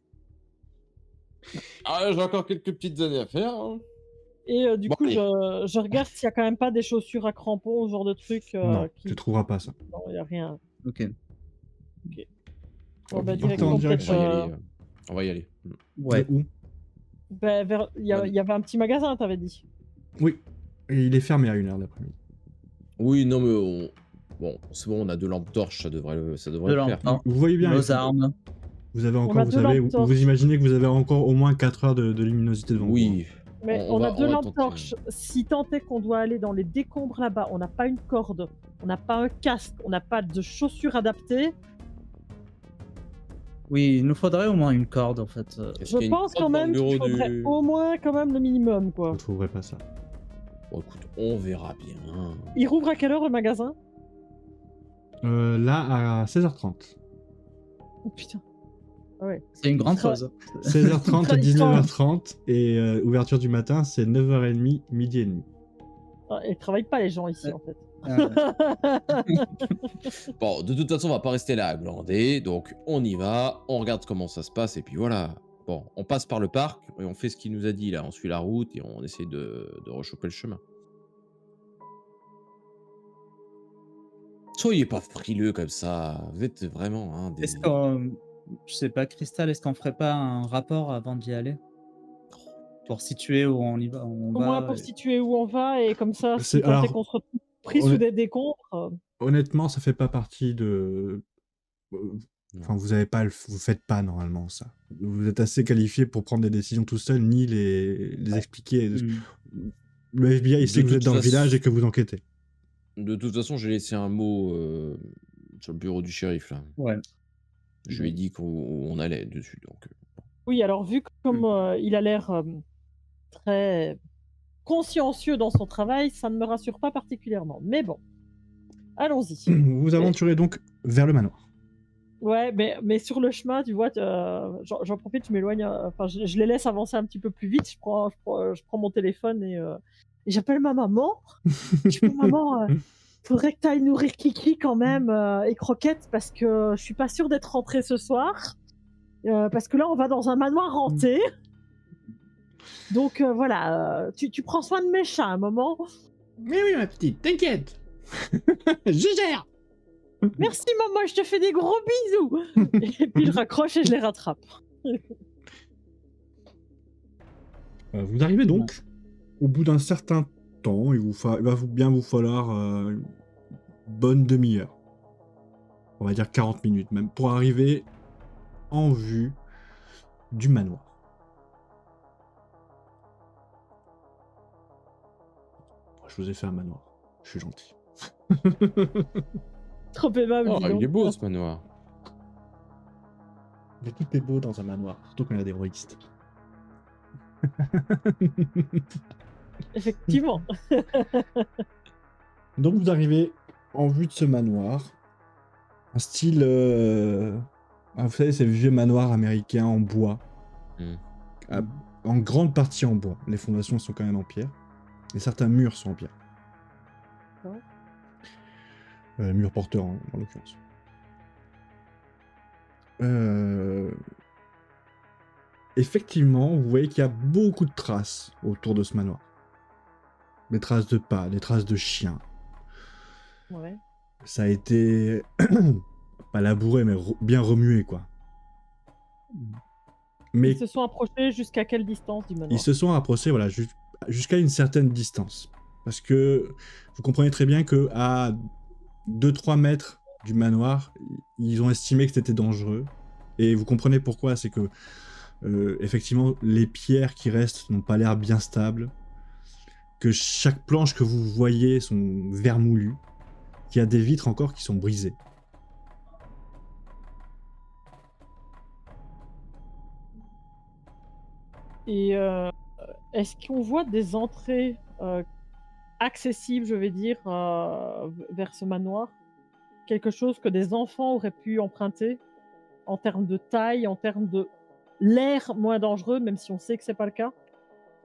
Ah, j'ai encore quelques petites années à faire. Hein. Et du Bon, coup, allez. je regarde s'il y a quand même pas des chaussures à crampons, ce genre de truc. Non, qui... tu trouveras pas ça. Non, il n'y a rien. Ok. Bon, bah, partez en directement, direction. peut-être. On va y aller. On va y aller. Ouais. De où? Bah, il y avait un petit magasin, t'avais dit. Oui. Et il est fermé à 1h de l'après-midi. Oui, non, mais bon, c'est bon, on a 2 lampes torches, ça devrait De le faire. lampes, Vous voyez bien. nos armes. Vous avez On encore, a vous 2 savez, lampes vous torches. imaginez que vous avez encore au moins 4 heures de luminosité devant vous. Oui. Mais on a 2 va lampes tenter. torches. Si tant est qu'on doit aller dans les décombres là-bas, on n'a pas une corde, on n'a pas un casque, on n'a pas de chaussures adaptées. Oui, il nous faudrait au moins une corde, en fait. Est-ce Je qu'il y a une pense corde quand dans le même qu'il bureau faudrait du- au moins quand même le minimum, quoi. Vous trouverez pas ça. Bon, écoute, on verra bien. Il rouvre à quelle heure le magasin? Là, à 16h30. Oh putain. Ah ouais. C'est une grande sera- chose. 16h30 et Il sera- 19h30. Et ouverture du matin, c'est 9h30, midi et demi. Ah, ils travaillent pas les gens ici Ouais. en fait. Bon, de toute façon, on va pas rester là à glander, donc on y va, on regarde comment ça se passe, et puis voilà. Bon, on passe par le parc, et on fait ce qu'il nous a dit là, on suit la route, et on essaie de rechoper le chemin. Soyez pas frileux comme ça, vous êtes vraiment des... Est-ce qu'on... Je sais pas, Cristal, est-ce qu'on ferait pas un rapport avant d'y aller? Pour situer où on y va, on Au moins va, pour situer où on va et comme ça, C'est- si tant est alors, qu'on se retrouve pris on sous est- des décombres. Honnêtement, ça fait pas partie de... Enfin, vous faites pas normalement ça. Vous êtes assez qualifié pour prendre des décisions tout seul, ni les expliquer. Hmm. Le FBI il sait De que vous êtes toute dans le façon- village et que vous enquêtez. De toute façon, j'ai laissé un mot sur le bureau du shérif, là. Ouais. Je lui ai dit qu'on allait dessus, donc... Oui, alors vu que comme il a l'air très consciencieux dans son travail, ça ne me rassure pas particulièrement. Mais bon, allons-y. Vous vous aventurez donc vers le manoir. Ouais, mais sur le chemin, tu vois, j'en profite, je m'éloigne, enfin, je les laisse avancer un petit peu plus vite. Je prends mon téléphone et j'appelle ma maman. Je fais, maman, faudrait que tu ailles nourrir Kiki quand même et Croquette parce que je suis pas sûre d'être rentrée ce soir. Parce que là, on va dans un manoir hanté. Donc voilà, tu prends soin de mes chats un moment. Mais oui, ma petite, t'inquiète. Je gère. Merci maman, je te fais des gros bisous. Et puis je raccroche et je les rattrape. Vous arrivez donc au bout d'un certain temps. Il va bien vous falloir une bonne demi-heure. On va dire 40 minutes même, pour arriver en vue du manoir. Je vous ai fait un manoir. Je suis gentil. Trop aimable. Oh, dis il donc. est beau, ce manoir. Mais tout est beau dans un manoir, surtout quand il y a des droïstes. Effectivement. Donc vous arrivez en vue de ce manoir. Un style... vous savez, ces vieux manoirs américains en bois. Mm. En grande partie en bois. Les fondations sont quand même en pierre. Et certains murs sont en pierre. Murs porteurs en l'occurrence. Effectivement, vous voyez qu'il y a beaucoup de traces autour de ce manoir. Des traces de pas, des traces de chiens. Ouais. Ça a été pas labouré, mais bien remué, quoi. Mais Ils se sont approchés jusqu'à quelle distance du manoir? ils se sont approchés, voilà, jusqu'à une certaine distance. Parce que vous comprenez très bien que à 2-3 mètres du manoir, ils ont estimé que c'était dangereux. Et vous comprenez pourquoi, c'est que effectivement, les pierres qui restent n'ont pas l'air bien stables, que chaque planche que vous voyez sont vermoulues, qu'il y a des vitres encore qui sont brisées. Et est-ce qu'on voit des entrées accessibles, je vais dire, vers ce manoir? Quelque chose que des enfants auraient pu emprunter en termes de taille, en termes de l'air moins dangereux, même si on sait que c'est pas le cas?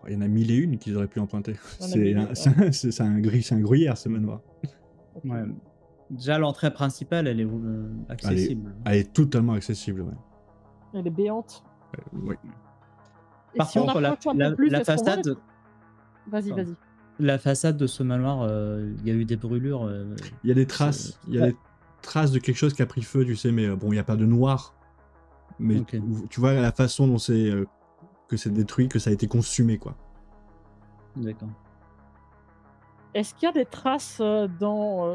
Il y en a 1001 qu'ils auraient pu emprunter. Il y en a 1001, C'est un gruyère, ce manoir. Ok. Ouais. Déjà, l'entrée principale, elle est accessible. Elle est totalement accessible, ouais. Elle est béante. Oui. Et Par si on contre, approche un peu plus, la est-ce qu'on voit façade, Vas-y, Pardon. vas-y. la façade de ce manoir, il y a eu des brûlures. Il y a des traces, il y a des traces de quelque chose qui a pris feu, tu sais, mais bon, il n'y a pas de noir. Mais Ok. tu vois la façon dont que c'est détruit, que ça a été consumé, quoi. D'accord. Est-ce qu'il y a des traces dans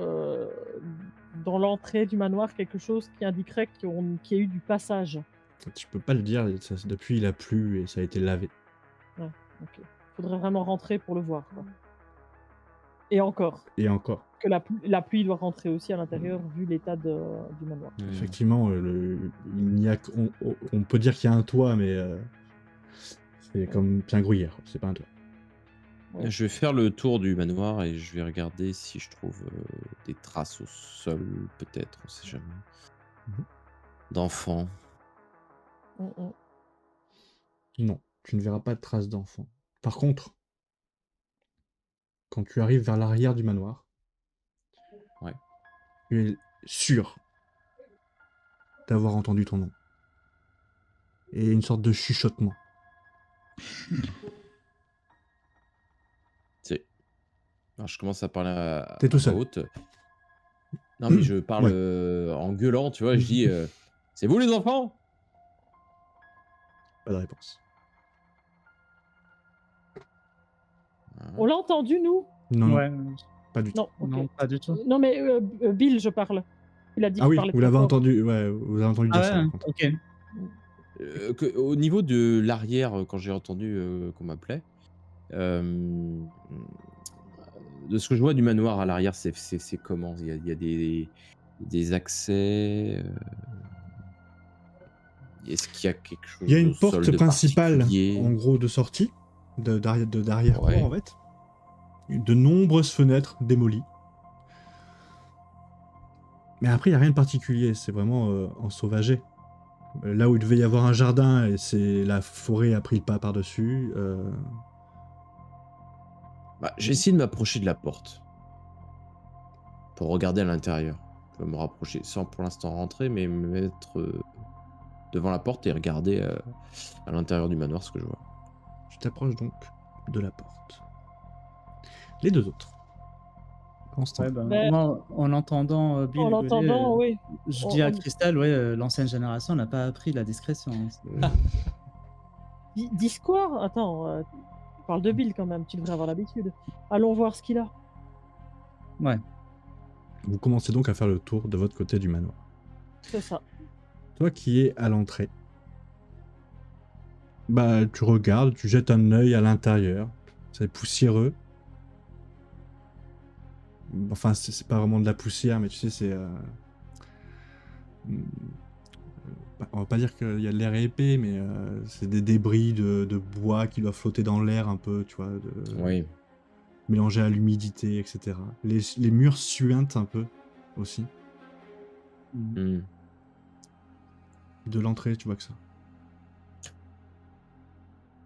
l'entrée du manoir, quelque chose qui indiquerait qu'il y a eu du passage? Je peux pas le dire, depuis il a plu et ça a été lavé. Ok. Faudrait vraiment rentrer pour le voir, quoi. Et encore, Et encore. que la pluie doit rentrer aussi à l'intérieur vu l'état du manoir. Effectivement, il n'y a on peut dire qu'il y a un toit, mais c'est comme un gruyère, c'est pas un toit. Ouais. Je vais faire le tour du manoir et je vais regarder si je trouve des traces au sol, peut-être, on sait jamais. Mhm. D'enfants. Non, tu ne verras pas de traces d'enfants. Par contre, quand tu arrives vers l'arrière du manoir, Ouais. tu es sûr d'avoir entendu ton nom. Et une sorte de chuchotement. Alors, je commence à parler à T'es tout voix seul. haute. Non, mais je parle Ouais. en gueulant, tu vois, je dis c'est vous les enfants? Pas de réponse. On l'a entendu, nous? Non, Ouais. pas du tout. Non, ok. Non, pas du tout. Non, mais Bill, je parle. Il a dit Ah qu'il oui, parlait vous très l'avez fort. entendu, ouais, vous avez entendu dire Ah ça, ouais, par contre. ok. Au niveau de l'arrière, quand j'ai entendu qu'on m'appelait, de ce que je vois du manoir à l'arrière, c'est comment? Il y a des accès. Est-ce qu'il y a quelque Il y a chose une au sol porte de principale, particulier? en gros, de sortie, d'arrière-cour, Ouais. en fait. De nombreuses fenêtres démolies. Mais après, il n'y a rien de particulier, c'est vraiment ensauvagé. Là où il devait y avoir un jardin, et c'est la forêt a pris le pas par-dessus. Bah, j'ai essayé de m'approcher de la porte pour regarder à l'intérieur. Je vais me rapprocher sans pour l'instant rentrer, mais me mettre devant la porte et regarder à l'intérieur du manoir ce que je vois. Tu t'approches donc de la porte. Les deux autres. En ce Ouais, temps-là. Ben, moi, en entendant Bill en gueuler, l'entendant, oui. je On- dis à on- Crystal, ouais, l'ancienne génération n'a pas appris la discrétion. Hein. Discord? Attends, tu parles de Bill quand même, tu devrais avoir l'habitude. Allons voir ce qu'il a. Ouais. Vous commencez donc à faire le tour de votre côté du manoir. C'est ça. Toi qui es à l'entrée, bah tu regardes, tu jettes un œil à l'intérieur. C'est poussiéreux. Enfin, c'est pas vraiment de la poussière, mais tu sais, c'est. On va pas dire qu'il y a de l'air épais, mais c'est des débris de bois qui doivent flotter dans l'air un peu, tu vois, Oui. mélangés à l'humidité, etc. Les murs suintent un peu aussi. Hmm. De l'entrée, tu vois que ça.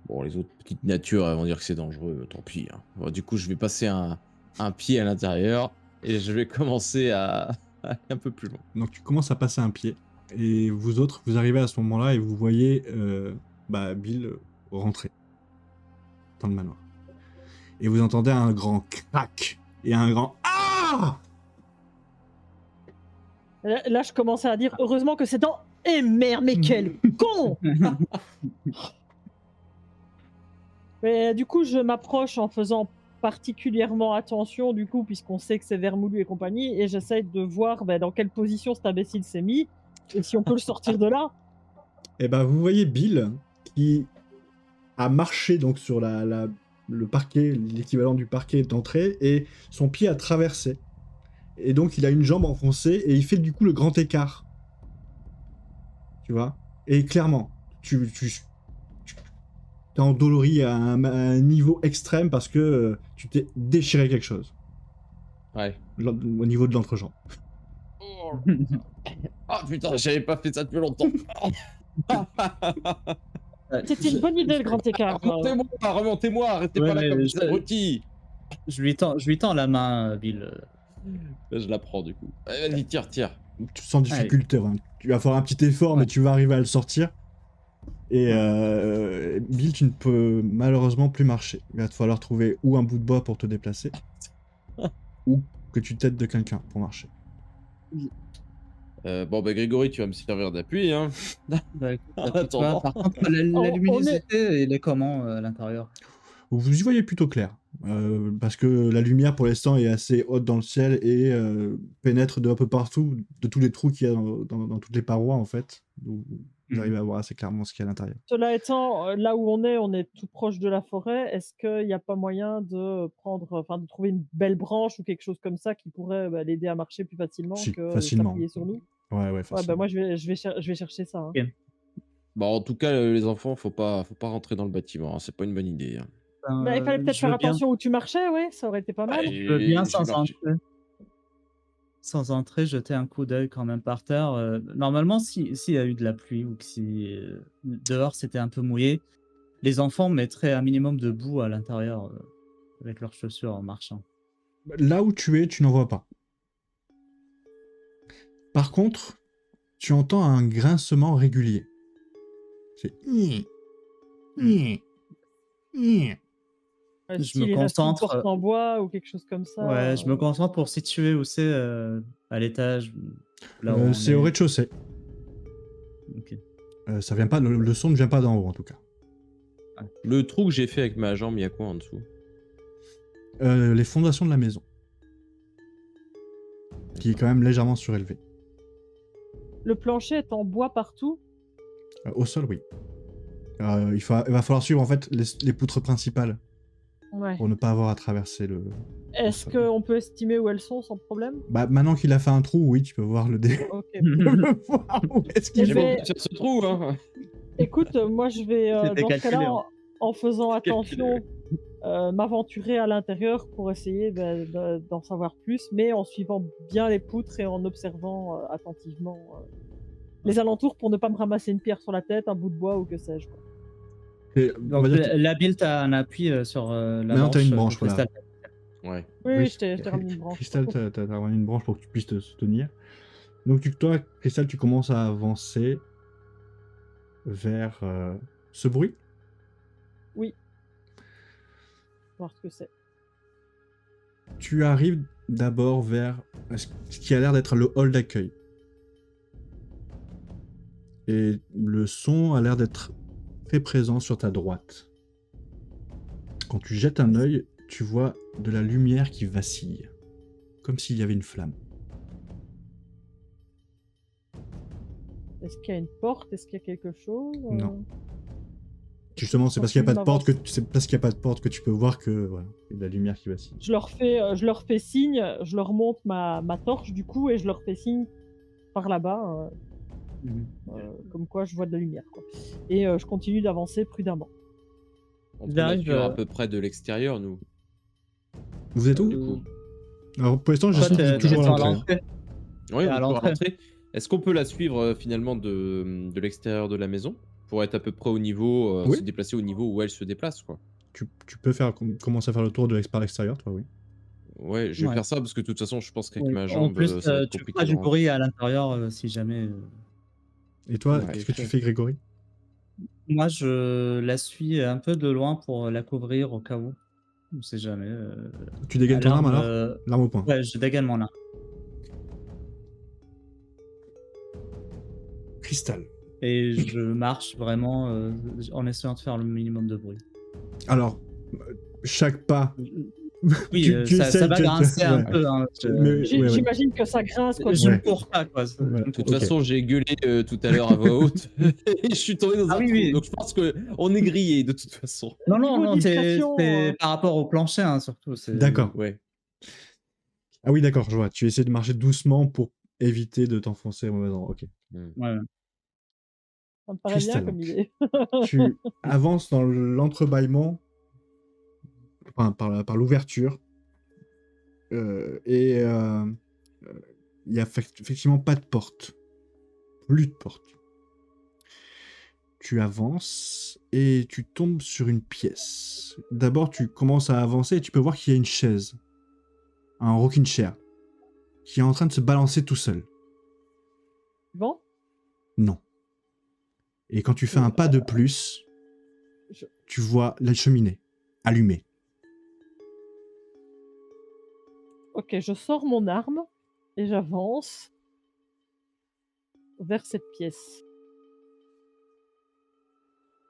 Bon, les autres petites natures elles vont dire que c'est dangereux, tant pis. Hein. Bon, du coup, je vais passer un pied à l'intérieur et je vais commencer à aller un peu plus loin. Donc tu commences à passer un pied, et vous autres, vous arrivez à ce moment-là et vous voyez Bill rentrer dans le manoir. Et vous entendez un grand crack et un grand ah. Là, je commençais à dire, heureusement que c'est dans... Eh merde, mais quel con! Mais du coup, je m'approche en faisant particulièrement attention, du coup, puisqu'on sait que c'est vermoulu et compagnie, et j'essaie de voir dans quelle position cet imbécile s'est mis, et si on peut le sortir de là. Et ben vous voyez Bill qui a marché donc sur le parquet, l'équivalent du parquet d'entrée, et son pied a traversé. Et donc il a une jambe enfoncée et il fait du coup le grand écart. Tu vois? Et clairement, tu t'es endolori à un niveau extrême parce que tu t'es déchiré quelque chose Ouais. au niveau de l'entrejambe. Ah putain, j'avais pas fait ça depuis longtemps. C'était une bonne idée, le grand écart. Remontez-moi, restez Ouais, pas là mais comme je- des abrutis. Je lui tends la main, Bill. Là, je la prends du coup. Vas-y, tire. Tu sens difficulté, vraiment. Tu vas faire un petit effort, mais tu vas arriver à le sortir. Et Bill, tu ne peux malheureusement plus marcher. Il va te falloir trouver ou un bout de bois pour te déplacer, ou que tu t'aides de quelqu'un pour marcher. Bon, bah Grégory, tu vas me servir d'appui, hein. Bah, écoute, En t'inquiète pas. attendant. Par contre, la luminosité, il est comment à l'intérieur? Vous y voyez plutôt clair, parce que la lumière pour l'instant est assez haute dans le ciel et pénètre de un peu partout, de tous les trous qu'il y a dans toutes les parois en fait. Vous arrivez à voir assez clairement ce qu'il y a à l'intérieur. Cela étant, là où on est tout proche de la forêt. Est-ce qu'il n'y a pas moyen de de trouver une belle branche ou quelque chose comme ça qui pourrait l'aider à marcher plus facilement Si, que facilement. s'appuyer sur nous? Ouais, Ouais, facilement. moi je vais chercher ça. Hein. Ok. Bah, en tout cas, les enfants, faut pas rentrer dans le bâtiment, hein. C'est pas une bonne idée. Hein. Il fallait peut-être Je faire veux bien. attention où tu marchais, ouais, ça aurait été pas mal. Je veux bien J'ai sans marché. entrer. Sans entrer, jeter un coup d'œil quand même par terre. Normalement, s'il y a eu de la pluie ou que si dehors c'était un peu mouillé, les enfants mettraient un minimum de boue à l'intérieur avec leurs chaussures en marchant. Là où tu es, tu n'en vois pas. Par contre, tu entends un grincement régulier. C'est Je S'il me reste une concentre. porte en bois ou quelque chose comme ça. Ouais, je me concentre pour situer où c'est à l'étage. Là où on c'est est. au rez-de-chaussée. Ok. Ça vient pas, le son ne vient pas d'en haut en tout cas. Le trou que j'ai fait avec ma jambe, il y a quoi en dessous? Les fondations de la maison, qui est quand même légèrement surélevée. Le plancher est en bois partout. Au sol, oui. Il va falloir suivre en fait les poutres principales Ouais. pour ne pas avoir à traverser le. Est-ce sol. qu'on peut estimer où elles sont sans problème? Bah, maintenant qu'il a fait un trou, oui, tu peux voir le dé. Ok. Tu peux voir où est-ce qu'il Je J'ai vais- pas pu faire ce trou, hein. Écoute, moi je vais C'était dans ce calculé, cas-là, hein. en faisant C'était calculé, attention, m'aventurer à l'intérieur pour essayer d'en savoir plus, mais en suivant bien les poutres et en observant attentivement les alentours pour ne pas me ramasser une pierre sur la tête, un bout de bois ou que sais-je. Quoi. Et, on Donc va dire que- la build, t'as un appui sur la Maintenant, t'as une branche branche, que voilà. Crystal. Ouais. Oui, Oui, je t'ai ramené une branche. Crystal, t'as ramené une branche pour que tu puisses te soutenir. Donc, toi, Crystal, tu commences à avancer vers ce bruit. Oui. Voir ce que c'est. Tu arrives d'abord vers ce qui a l'air d'être le hall d'accueil. Et le son a l'air d'être très présent sur ta droite. Quand tu jettes un œil, tu vois de la lumière qui vacille, comme s'il y avait une flamme. Est-ce qu'il y a une porte? Est-ce qu'il y a quelque chose? Non. Justement, c'est parce qu'il n'y a pas de porte que tu peux voir que voilà, il y a de la lumière qui vacille. Je leur fais signe, je leur monte ma torche du coup et je leur fais signe par là-bas, comme quoi je vois de la lumière. Quoi. Et je continue d'avancer prudemment. On peut J'arrive, la suivre à peu près de l'extérieur, nous. Vous êtes où Du coup. Alors pour l'instant, je Toi, suis t'es toujours à à l'entrée. l'entrée. Oui, à on peut l'entrée. rentrer. Est-ce qu'on peut la suivre finalement de l'extérieur de la maison pour être à peu près au niveau, Oui. se déplacer au niveau où elle se déplace, quoi. Tu peux commencer à faire le tour par l'extérieur, toi, oui. Ouais, je vais Ouais. faire ça parce que de toute façon, je pense qu'avec Oui. ma En jambe, plus, ça va être tu compliqué feras de du rentrer. bruit à l'intérieur si jamais. Et toi, Ouais. qu'est-ce que tu fais, Grégory? Moi, je la suis un peu de loin pour la couvrir au cas où. On sait jamais. Tu dégaines ton arme alors L'arme au poing. Ouais, je dégaine mon arme. Cristal. Et je marche vraiment en essayant de faire le minimum de bruit. Alors, chaque pas. Oui, Tu ça essayes va de- grincer un ouais. peu. Hein, Mais- ouais, ouais. J'imagine que ça grince quoi. je ne Ouais. cours pas, quoi. Voilà. De toute Ok. façon, j'ai gueulé tout à l'heure à voix haute et je suis tombé dans Ah un oui, trou. oui. Donc je pense qu'on est grillé de toute façon. Non, Niveau non, c'est discrétion, par rapport au plancher, hein, surtout. D'accord. Ouais. Ah oui, d'accord, je vois. Tu essaies de marcher doucement pour éviter de t'enfoncer au mauvais endroit. Ok. Ouais. Ça me paraît bien Cristal, comme donc. idée. Tu avances dans l'entrebâillement, enfin, par l'ouverture, et il n'y a effectivement pas de porte. Plus de porte. Tu avances et tu tombes sur une pièce. D'abord, tu commences à avancer et tu peux voir qu'il y a une chaise, un rocking chair, qui est en train de se balancer tout seul. Bon, Non. Et quand tu fais un pas de plus, je- tu vois la cheminée allumée. ok, je sors mon arme et j'avance vers cette pièce.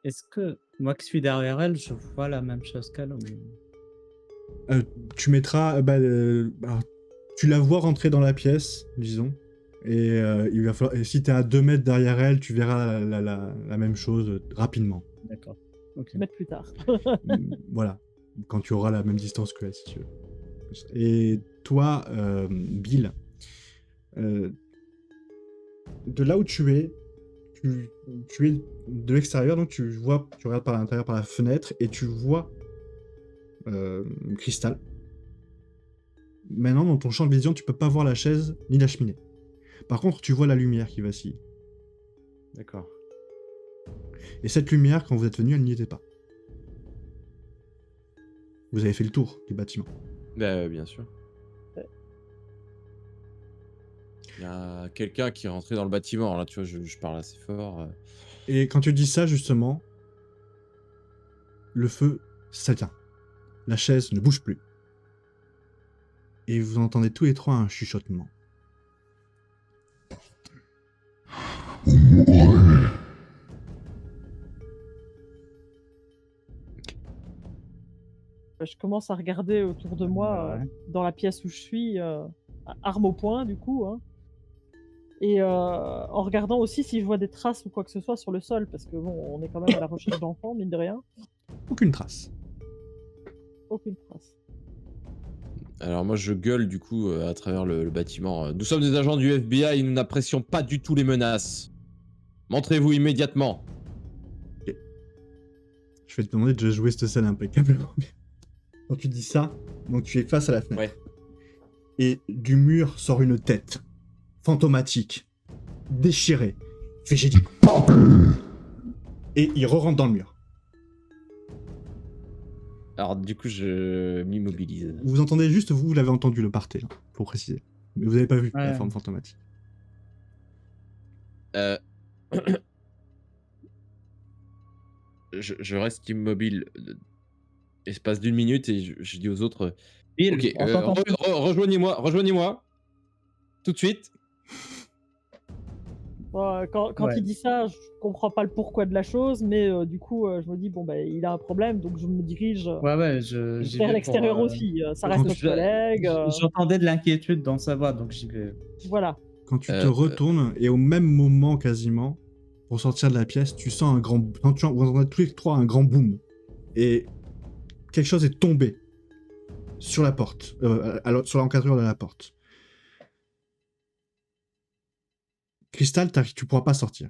Est-ce que moi qui suis derrière elle, je vois la même chose qu'elle ou... Tu mettras... alors, tu la vois rentrer dans la pièce, disons. Et, il va falloir, et si tu es à 2 mètres derrière elle, tu verras la même chose rapidement. D'accord. Ok. Mettre plus tard. Voilà. Quand tu auras la même distance que elle, si tu veux. Et toi, Bill, de là où tu es, tu es de l'extérieur, donc tu regardes par l'intérieur, par la fenêtre, et tu vois Cristal. Maintenant, dans ton champ de vision, tu peux pas voir la chaise ni la cheminée. Par contre, tu vois la lumière qui vacille. D'accord. Et cette lumière, quand vous êtes venu, elle n'y était pas. Vous avez fait le tour du bâtiment. Bah, bien sûr. Ouais. Il y a quelqu'un qui est rentré dans le bâtiment. Alors là, tu vois, je parle assez fort. Et quand tu dis ça, justement, le feu s'éteint. La chaise ne bouge plus. Et vous entendez tous les trois un chuchotement. Je commence à regarder autour de moi, Ouais. dans la pièce où je suis, arme au poing du coup. Hein. Et en regardant aussi si je vois des traces ou quoi que ce soit sur le sol, parce que bon, on est quand même à la recherche d'enfants, mine de rien. Aucune trace. Aucune trace. Alors moi je gueule du coup à travers le bâtiment. Nous sommes des agents du FBI et nous n'apprécions pas du tout les menaces. Montrez-vous immédiatement. Je vais te demander de jouer cette scène impeccablement bien. Quand tu dis ça, donc tu es face à la fenêtre. Ouais. Et du mur sort une tête, fantomatique, déchirée. Fait j'ai dit Papi et il re-rentre dans le mur. Alors du coup je m'immobilise. Vous entendez juste, vous l'avez entendu le parter, hein, pour préciser. Mais vous n'avez pas vu la Ouais. forme fantomatique. Je reste immobile espace d'une minute et je dis aux autres Bill, ok, on t'entend plus. rejoignez-moi tout de suite. Quand Ouais. il dit ça, je comprends pas le pourquoi de la chose, mais du coup, je me dis, bon, bah, il a un problème, donc je me dirige Ouais, j'y vers vais l'extérieur pour, aussi. Ça quand reste notre je- collègue. J'entendais de l'inquiétude dans sa voix, donc j'y vais. Voilà. Quand tu te Euh, retournes, et au même moment quasiment, pour sortir de la pièce, tu sens un grand... Vous entendez tous les trois un grand boom. Et quelque chose est tombé sur la porte, sur l'encadrure de la porte. Crystal, tu pourras pas sortir.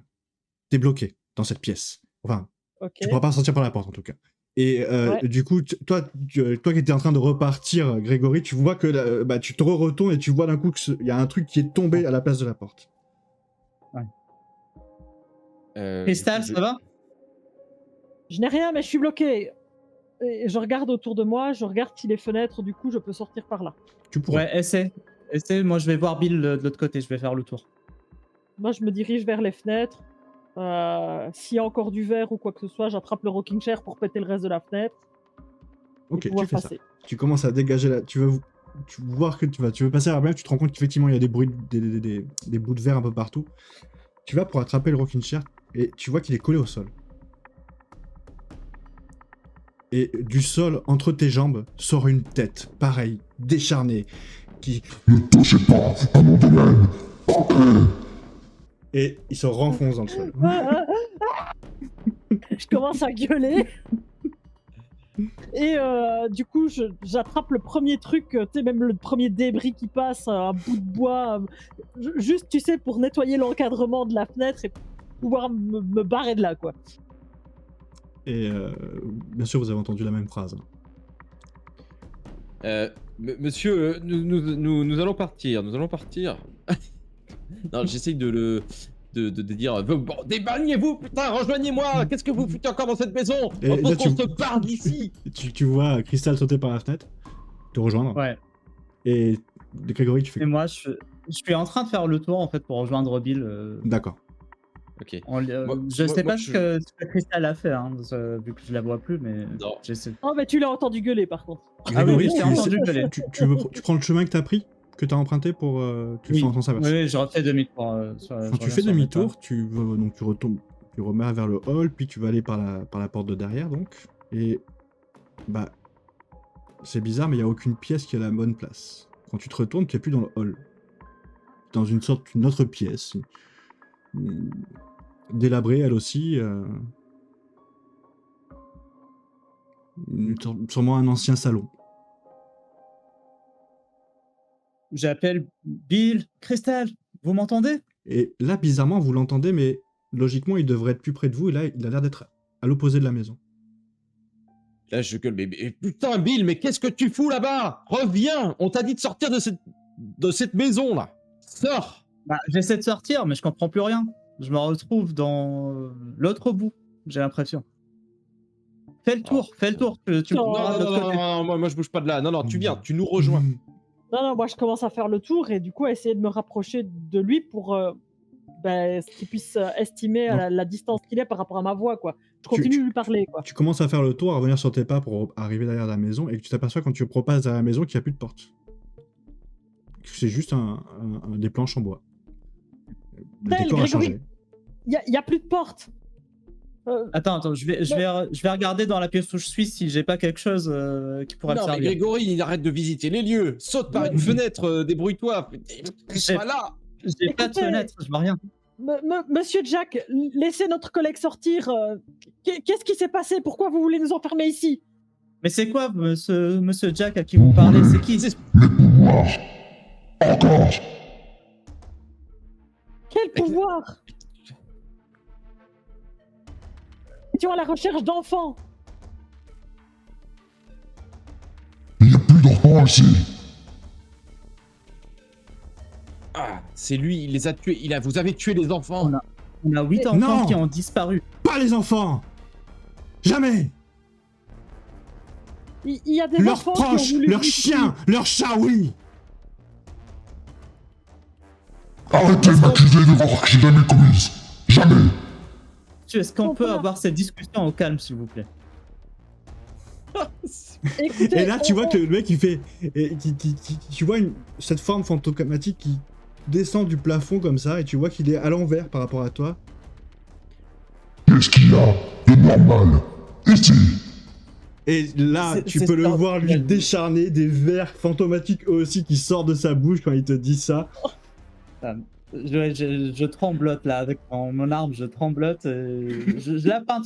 T'es bloqué dans cette pièce. Enfin, Ok. tu pourras pas sortir par la porte en tout cas. Et Ouais. du coup, toi qui étais en train de repartir, Grégory, tu vois que tu te retournes et tu vois d'un coup qu'il y a un truc qui est tombé à la place de la porte. Crystal, ça va? Je n'ai rien, mais je suis bloqué. Et je regarde autour de moi, je regarde si les fenêtres, du coup, je peux sortir par là. Tu pourras. Ouais, essaie. Moi je vais voir Bill de l'autre côté, je vais faire le tour. Moi, je me dirige vers les fenêtres. S'il y a encore du verre ou quoi que ce soit, j'attrape le rocking chair pour péter le reste de la fenêtre. Ok, et pouvoir tu fais ça. passer. Tu commences à dégager la... Tu veux voir que tu veux passer à la blague, tu te rends compte qu'effectivement il y a des bruits, des bouts de verre un peu partout. Tu vas pour attraper le rocking chair et tu vois qu'il est collé au sol. Et du sol, entre tes jambes, sort une tête, pareil, décharnée, qui... Ne touchez pas à mon domaine. Et il se renfonce dans le sol. Je commence à gueuler. Et du coup, j'attrape le premier truc, tu sais, même le premier débris qui passe, un bout de bois, juste, tu sais, pour nettoyer l'encadrement de la fenêtre et pouvoir me barrer de là, quoi. Et bien sûr, vous avez entendu la même phrase. Monsieur, nous allons partir. Non, j'essaye de dire bon, débarrassez-vous, putain, rejoignez-moi. Qu'est-ce que vous foutez encore dans cette maison? Et On là, faut qu'on se barre d'ici. Tu vois Crystal sauter par la fenêtre, te rejoindre. Ouais. Et Grégory, tu fais Et moi je suis en train de faire le tour en fait pour rejoindre Bill. D'accord. Ok. Je sais pas ce que Crystal a fait, hein, vu que je la vois plus, mais Non. j'essaie. Oh, mais tu l'as entendu gueuler, par contre. Grégory, oui, j'ai entendu gueuler. tu prends le chemin que t'as pris, que t'as emprunté pour... tu le fais en sens inverse. Oui, je refais demi-tour. Quand tu fais demi-tour, tu retournes, tu remets vers le hall, puis tu vas aller par la porte de derrière, donc. Et bah, c'est bizarre, mais il y a aucune pièce qui est à la bonne place. Quand tu te retournes, tu es plus dans le hall, dans une autre pièce, délabrée elle aussi. Sûrement un ancien salon. J'appelle Bill, Crystal, vous m'entendez? Et là, bizarrement, vous l'entendez, mais logiquement, il devrait être plus près de vous, et là, il a l'air d'être à l'opposé de la maison. Là, je gueule, mais putain, Bill, mais qu'est-ce que tu fous là-bas? Reviens! On t'a dit de sortir de cette maison là. Sors! Bah, j'essaie de sortir, mais je comprends plus rien. Je me retrouve dans l'autre bout, j'ai l'impression. Fais le tour. Tu Non, pourras de l'autre côté. Non, moi je bouge pas de là. Non, tu viens, tu nous rejoins. Non, moi, je commence à faire le tour et du coup, à essayer de me rapprocher de lui pour qu'il puisse estimer la distance qu'il est par rapport à ma voix, quoi. Je continue de lui parler, quoi. Tu commences à faire le tour, à revenir sur tes pas pour arriver derrière la maison, et que tu t'aperçois quand tu propasses derrière la maison qu'il n'y a plus de porte. C'est juste des planches en bois. Le Tel, décor a Grégory, changé. il y a plus de porte. Attends, je vais regarder dans la pièce où je suis si j'ai pas quelque chose qui pourrait me Non, mais servir. Grégory, il arrête de visiter les lieux. Saute par une fenêtre, débrouille-toi. Je suis pas là. J'ai pas de Écoutez, fenêtre, je vois rien. Monsieur Jack, laissez notre collègue sortir. Qu'est-ce qui s'est passé? Pourquoi vous voulez nous enfermer ici? Mais c'est quoi, monsieur Jack à qui vous parlez? C'est qui? Les pouvoirs. Encore. Quel pouvoir? Nous étions à la recherche d'enfants. Il n'y a plus d'enfants ici. Ah, c'est lui, il les a tués. Vous avez tué les enfants. On a 8 enfants Non. qui ont disparu. Pas les enfants! Jamais! Il y a des Leurs enfants qui ont proches, voulu... leurs chiens, leurs chats, oui! Arrêtez de m'accuser de voir que j'ai jamais commise. Jamais. Est-ce qu'on peut Pourquoi? avoir cette discussion au calme, s'il vous plaît? Écoutez, Et là, tu vois que le mec, il fait. Tu vois cette forme fantomatique qui descend du plafond comme ça, et tu vois qu'il est à l'envers par rapport à toi. Qu'est-ce qu'il y a de normal ici? Et là, C'est- tu c'est peux le ça. voir lui décharner des vers fantomatiques eux aussi qui sortent de sa bouche quand il te dit ça. Je tremblote là avec mon arme, je tremblote. Je la pointe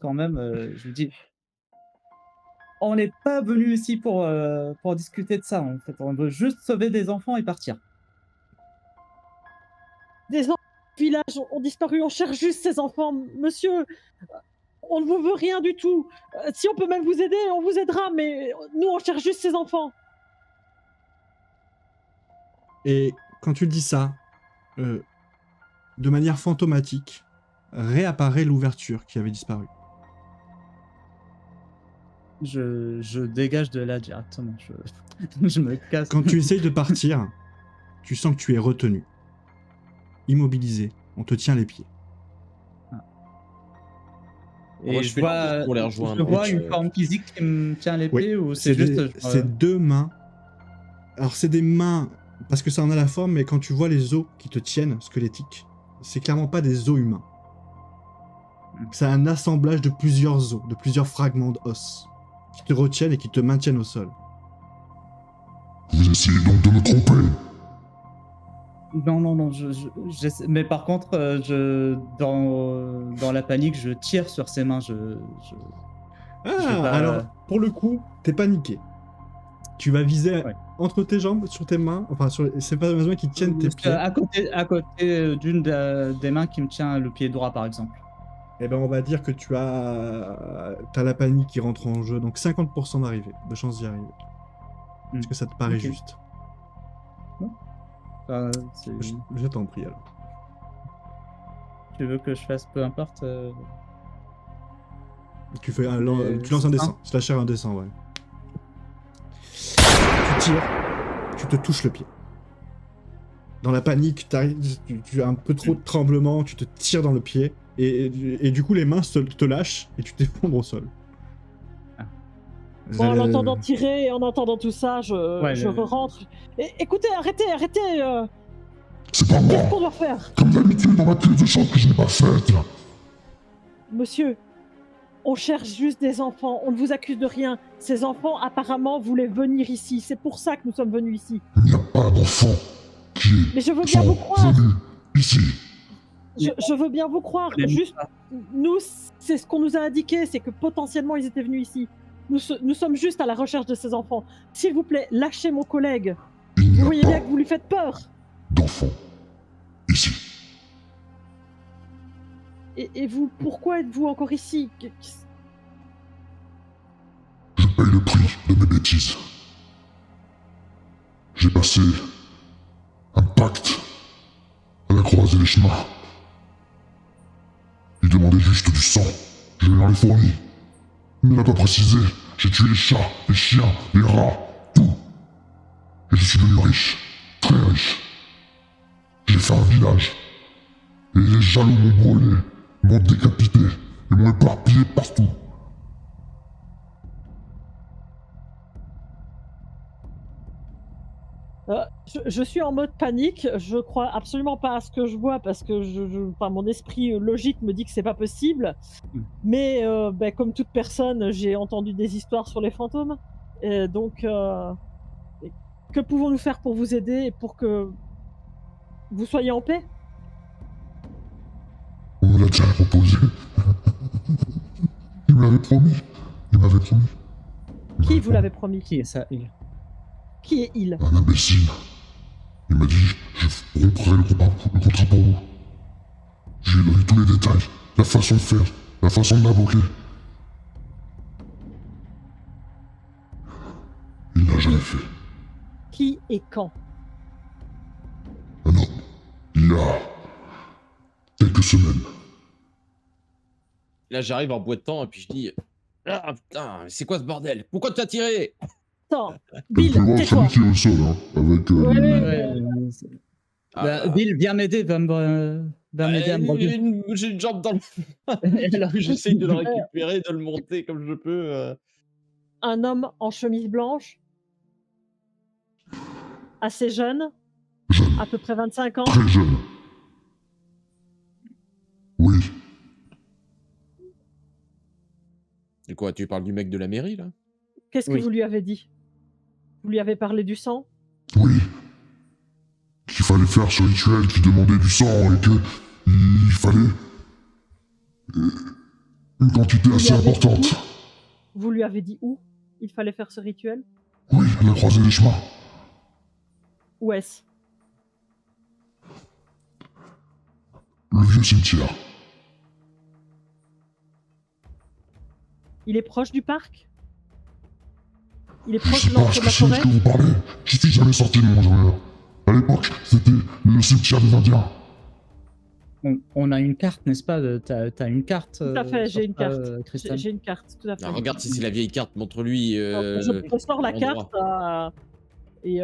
quand même. Je lui dis, on n'est pas venu ici pour discuter de ça. En fait, on veut juste sauver des enfants et partir. des enfants du village ont disparu. On cherche juste ces enfants. Monsieur, on ne vous veut rien du tout. Si on peut même vous aider, on vous aidera. Mais nous, on cherche juste ces enfants. Et quand tu dis ça, de manière fantomatique, réapparaît l'ouverture qui avait disparu. Je dégage de là directement. Je me casse. Quand tu essayes de partir, tu sens que tu es retenu. Immobilisé. On te tient les pieds. Et Moi, je fais le tour pour les rejoindre. Je vois Et une forme physique qui me tient les pieds ou c'est C'est juste. c'est deux mains. Alors c'est des mains, parce que ça en a la forme, mais quand tu vois les os qui te tiennent, squelettiques, c'est clairement pas des os humains. C'est un assemblage de plusieurs os, de plusieurs fragments d'os, qui te retiennent et qui te maintiennent au sol. Vous essayez donc de me tromper. Non, mais par contre, dans la panique, je tire sur ses mains. Ah, Je vais pas- alors, pour le coup, t'es paniqué. Tu vas viser Ouais. entre tes jambes, sur tes mains, enfin, c'est pas les mains qui tiennent tes pieds. À côté d'une des mains qui me tient le pied droit, par exemple. Eh ben, on va dire que t'as la panique qui rentre en jeu, donc 50% d'arrivée, de chance d'y arriver. Est-ce que ça te paraît Ok. juste? C'est- Je t'en prie alors. Tu veux que je fasse peu importe Tu fais tu lances un c'est dessin, slasher un dessin, ouais. Tu tires, tu te touches le pied. Dans la panique, tu as un peu trop de tremblement, tu te tires dans le pied, et du coup les mains te lâchent et tu t'effondres au sol. Ah. Bon, en entendant tirer et en entendant tout ça, je Ouais, rentre. Écoutez, arrêtez. C'est pas Qu'est-ce moi. qu'on doit faire? Comme d'habitude dans ma clé de chambre que je n'ai pas faite. Monsieur, on cherche juste des enfants. On ne vous accuse de rien. Ces enfants, apparemment, voulaient venir ici. C'est pour ça que nous sommes venus ici. Il n'y a pas d'enfants qui Mais je veux bien vous sont croire. venus ici. Je veux bien vous croire. Les- Juste, nous, c'est ce qu'on nous a indiqué, c'est que potentiellement ils étaient venus ici. Nous sommes juste à la recherche de ces enfants. S'il vous plaît, lâchez mon collègue. Il n'y Vous a voyez bien pas que vous lui faites peur. d'enfants ici. Et vous, pourquoi êtes-vous encore ici? Je paye le prix de mes bêtises. J'ai passé un pacte à la croisée des chemins. Il demandait juste du sang. Je lui en ai fourni. Il ne l'a pas précisé. J'ai tué les chats, les chiens, les rats, tout. Et je suis devenu riche. Très riche. J'ai fait un village. Et les jaloux m'ont brûlé, m'ont décapité et m'ont éparpillé partout. Je suis en mode panique. Je crois absolument pas à ce que je vois parce que enfin, mon esprit logique me dit que c'est pas possible. Mais comme toute personne, j'ai entendu des histoires sur les fantômes. Et donc, que pouvons-nous faire pour vous aider et pour que vous soyez en paix? On me l'a déjà proposé. Il me l'avait promis. Il m'avait promis. Qui vous l'avait promis? Qui est ça, il? Qui est il? Un imbécile. Il m'a dit, je romprai le contrat pour vous. Je lui ai donné tous les détails, la façon de faire, la façon de l'invoquer. Il n'a jamais fait. Qui et quand? Ah non, il y a quelques semaines. Là, j'arrive en boitant et puis je dis ah putain, mais c'est quoi ce bordel? Pourquoi tu as tiré? Attends, Vous Bill, pouvez voir tais-toi. celui qui est au sol, hein, avec Ouais, Ouais, Ah, Bill, viens m'aider, va m'aider à me reculer. J'ai une jambe dans le. Alors, J'essaye de le récupérer, de le monter comme je peux. un homme en chemise blanche, assez jeune, jeune, à peu près 25 ans. très jeune. Oui, Et quoi, tu parles du mec de la mairie là? Qu'est-ce que Oui. vous lui avez dit? Vous lui avez parlé du sang? oui. Qu'il fallait faire ce rituel qui demandait du sang et que il fallait une quantité Vous assez lui avez importante. dit Vous lui avez dit où il fallait faire ce rituel? Oui, à la croisée des chemins. Où est-ce? Le vieux cimetière. Il est proche du parc? Il est Je proche sais de pas l'entrée ce de que la c'est de ce forêt? que vous parlez. Je suis jamais sorti de mon joueur. À l'époque, c'était le cimetière des Indiens. on a une carte, n'est-ce pas? T'as une carte. Tout à fait, sur j'ai une toi, carte. Christelle. J'ai une carte, tout à fait. Ah, regarde si c'est la vieille carte, montre-lui. Je sors la l'endroit. carte et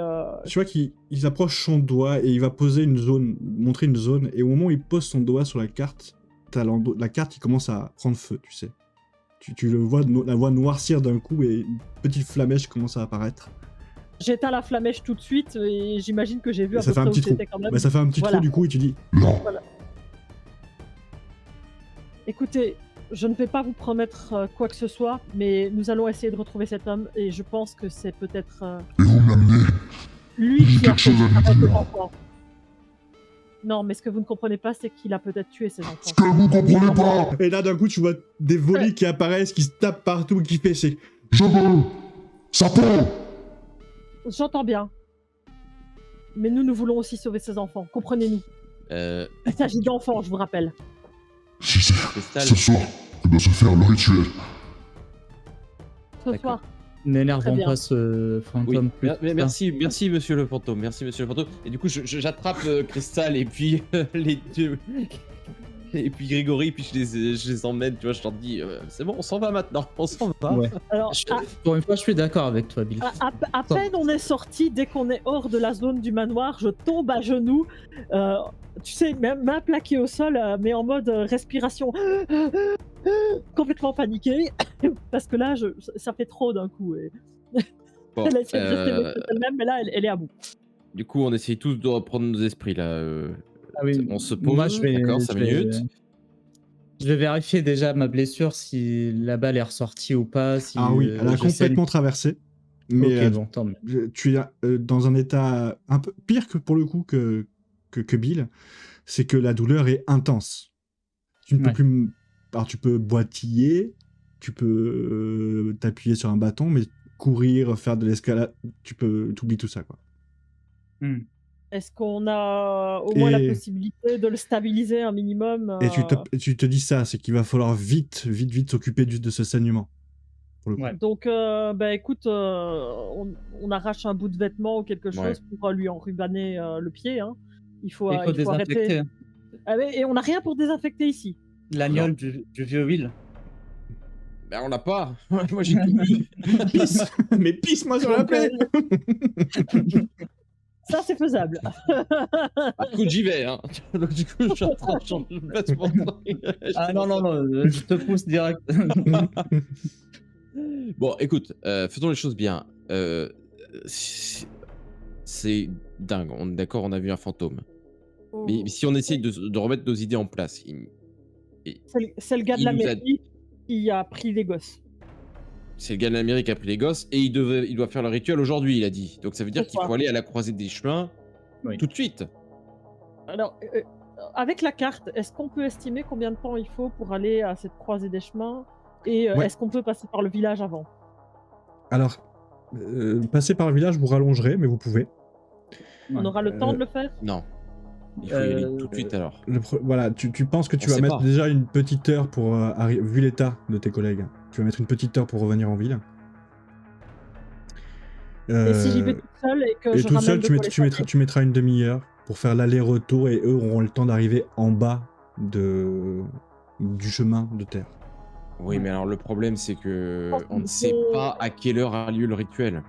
Tu vois qu'il approche son doigt et il va poser une zone, montrer une zone, et au moment où il pose son doigt sur la carte, t'as la carte qui commence à prendre feu, tu sais. Tu le vois, la vois noircir d'un coup et une petite flamèche commence à apparaître. j'éteins la flamèche tout de suite et j'imagine que j'ai vu Et à ça peu fait un près où petit trou. c'était quand même. Bah, ça fait un petit Voilà. trou du coup et tu dis Là, Écoutez, je ne vais pas vous promettre quoi que ce soit, mais nous allons essayer de retrouver cet homme et je pense que c'est peut-être et vous me l'amenez. lui J'ai qui a quelque fait chose à lui avec les dire. enfants. Non, mais ce que vous ne comprenez pas, c'est qu'il a peut-être tué ses Ce enfants. que vous comprenez pas. Et là d'un coup tu vois des volets qui apparaissent, qui se tapent partout, qui fait c'est. Je veux sa peau. J'entends bien. Mais nous voulons aussi sauver ses enfants. Comprenez-nous. Il s'agit d'enfants, je vous rappelle. Si c'est Cristal. ce soir que doit se faire le rituel. Ce D'accord. soir. Très N'énervons bien. pas ce Oui, fantôme plus. merci monsieur le fantôme, merci monsieur le fantôme. Et du coup, j'attrape Cristal et puis les deux. Et puis Grégory, puis je les emmène, tu vois, je leur dis, c'est bon, on s'en va maintenant, on s'en va. Ouais. Alors, Pour une fois, je suis d'accord avec toi, Bill. à peine on est sorti, dès qu'on est hors de la zone du manoir, je tombe à genoux. Tu sais, main plaquée au sol, mais en mode respiration. Complètement paniqué. Parce que là, ça fait trop d'un coup. Et... Bon, elle essaie de rester avec elle-même, mais là, elle est à bout. du coup, on essaye tous de reprendre nos esprits là. Ah oui, On se pose, moi, je vais, d'accord, 5 minutes. Je vais vérifier déjà ma blessure, si la balle est ressortie ou pas. Si, Ah oui, elle a je sais- complètement traversé. Mais Ok, bon, tant mieux. tu es dans un état un peu pire que pour le coup que Bill, c'est que la douleur est intense. Tu ne peux Ouais. plus. Alors tu peux boitiller, tu peux t'appuyer sur un bâton, mais courir, faire de l'escalade, t'oublies tout ça quoi. Hmm. Est-ce qu'on a au moins la Et- possibilité de le stabiliser un minimum Et tu te dis ça, c'est qu'il va falloir vite s'occuper de ce saignement. Pour le coup. Ouais. Donc, bah écoute, on arrache un bout de vêtement ou quelque chose Ouais. pour lui enrubanner le pied. Hein. Il faut, Il faut il faut désinfecter arrêter. Ah ouais, et on n'a rien pour désinfecter ici. l'agnole du vieux Will. Ben, on l'a pas. Moi, j'ai tout vu. Pisse Mais pisse-moi sur la plaie. Ça, c'est faisable. Ah, écoute, j'y vais. Hein. Donc, du coup, je suis en train de changer de place pour toi. Ah non, je te pousse direct. Bon, écoute, faisons les choses bien. C'est dingue, on est d'accord, on a vu un fantôme. Mais si on essaye de remettre nos idées en place, C'est le gars de il la nous a- mairie qui a pris les gosses. c'est le gars de l'Amérique qui a pris les gosses et il doit faire le rituel aujourd'hui, il a dit. Donc ça veut dire C'est qu'il ça. faut aller à la croisée des chemins Oui. tout de suite. Alors, avec la carte, est-ce qu'on peut estimer combien de temps il faut pour aller à cette croisée des chemins? Et Ouais. est-ce qu'on peut passer par le village avant? Alors, passer par le village vous rallongerez, mais vous pouvez. On Ouais. aura le temps de le faire? Non. Il faut y aller tout de suite alors. Voilà, tu penses que tu On vas sait mettre pas. déjà une petite heure pour vu l'état de tes collègues. Tu vas mettre une petite heure pour revenir en ville. Et si j'y vais Euh, toute seule et que et je tout ramène seul, de quoi les soigner? tu mettras une demi-heure pour faire l'aller-retour et eux auront le temps d'arriver en bas du chemin de terre. Oui, mais alors le problème, c'est que pense on ne qu'il sait faut- pas à quelle heure a lieu le rituel.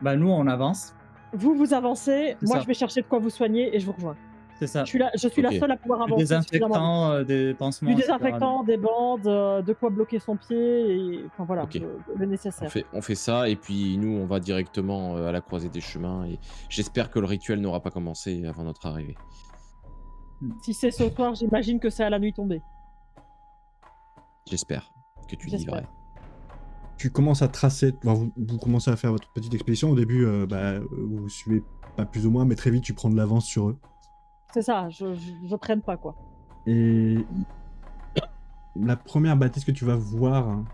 Bah, nous, on avance. Vous avancez, C'est moi ça. je vais chercher de quoi vous soigner et je vous rejoins. C'est ça. Je suis la Ok. seule à pouvoir Du avancer suffisamment vite. désinfectant, des pansements. Du etc. désinfectant, des bandes, de quoi bloquer son pied, et enfin voilà, Ok. le nécessaire. On fait ça, et puis nous, on va directement à la croisée des chemins, et j'espère que le rituel n'aura pas commencé avant notre arrivée. Si c'est ce soir, j'imagine que c'est à la nuit tombée. J'espère que tu dis J'espère. vrai. Tu commences à tracer, enfin, vous commencez à faire votre petite expédition. Au début, vous suivez pas plus ou moins, mais très vite tu prends de l'avance sur eux. C'est ça, je traîne pas quoi. Et la première bâtisse que tu vas voir, hein,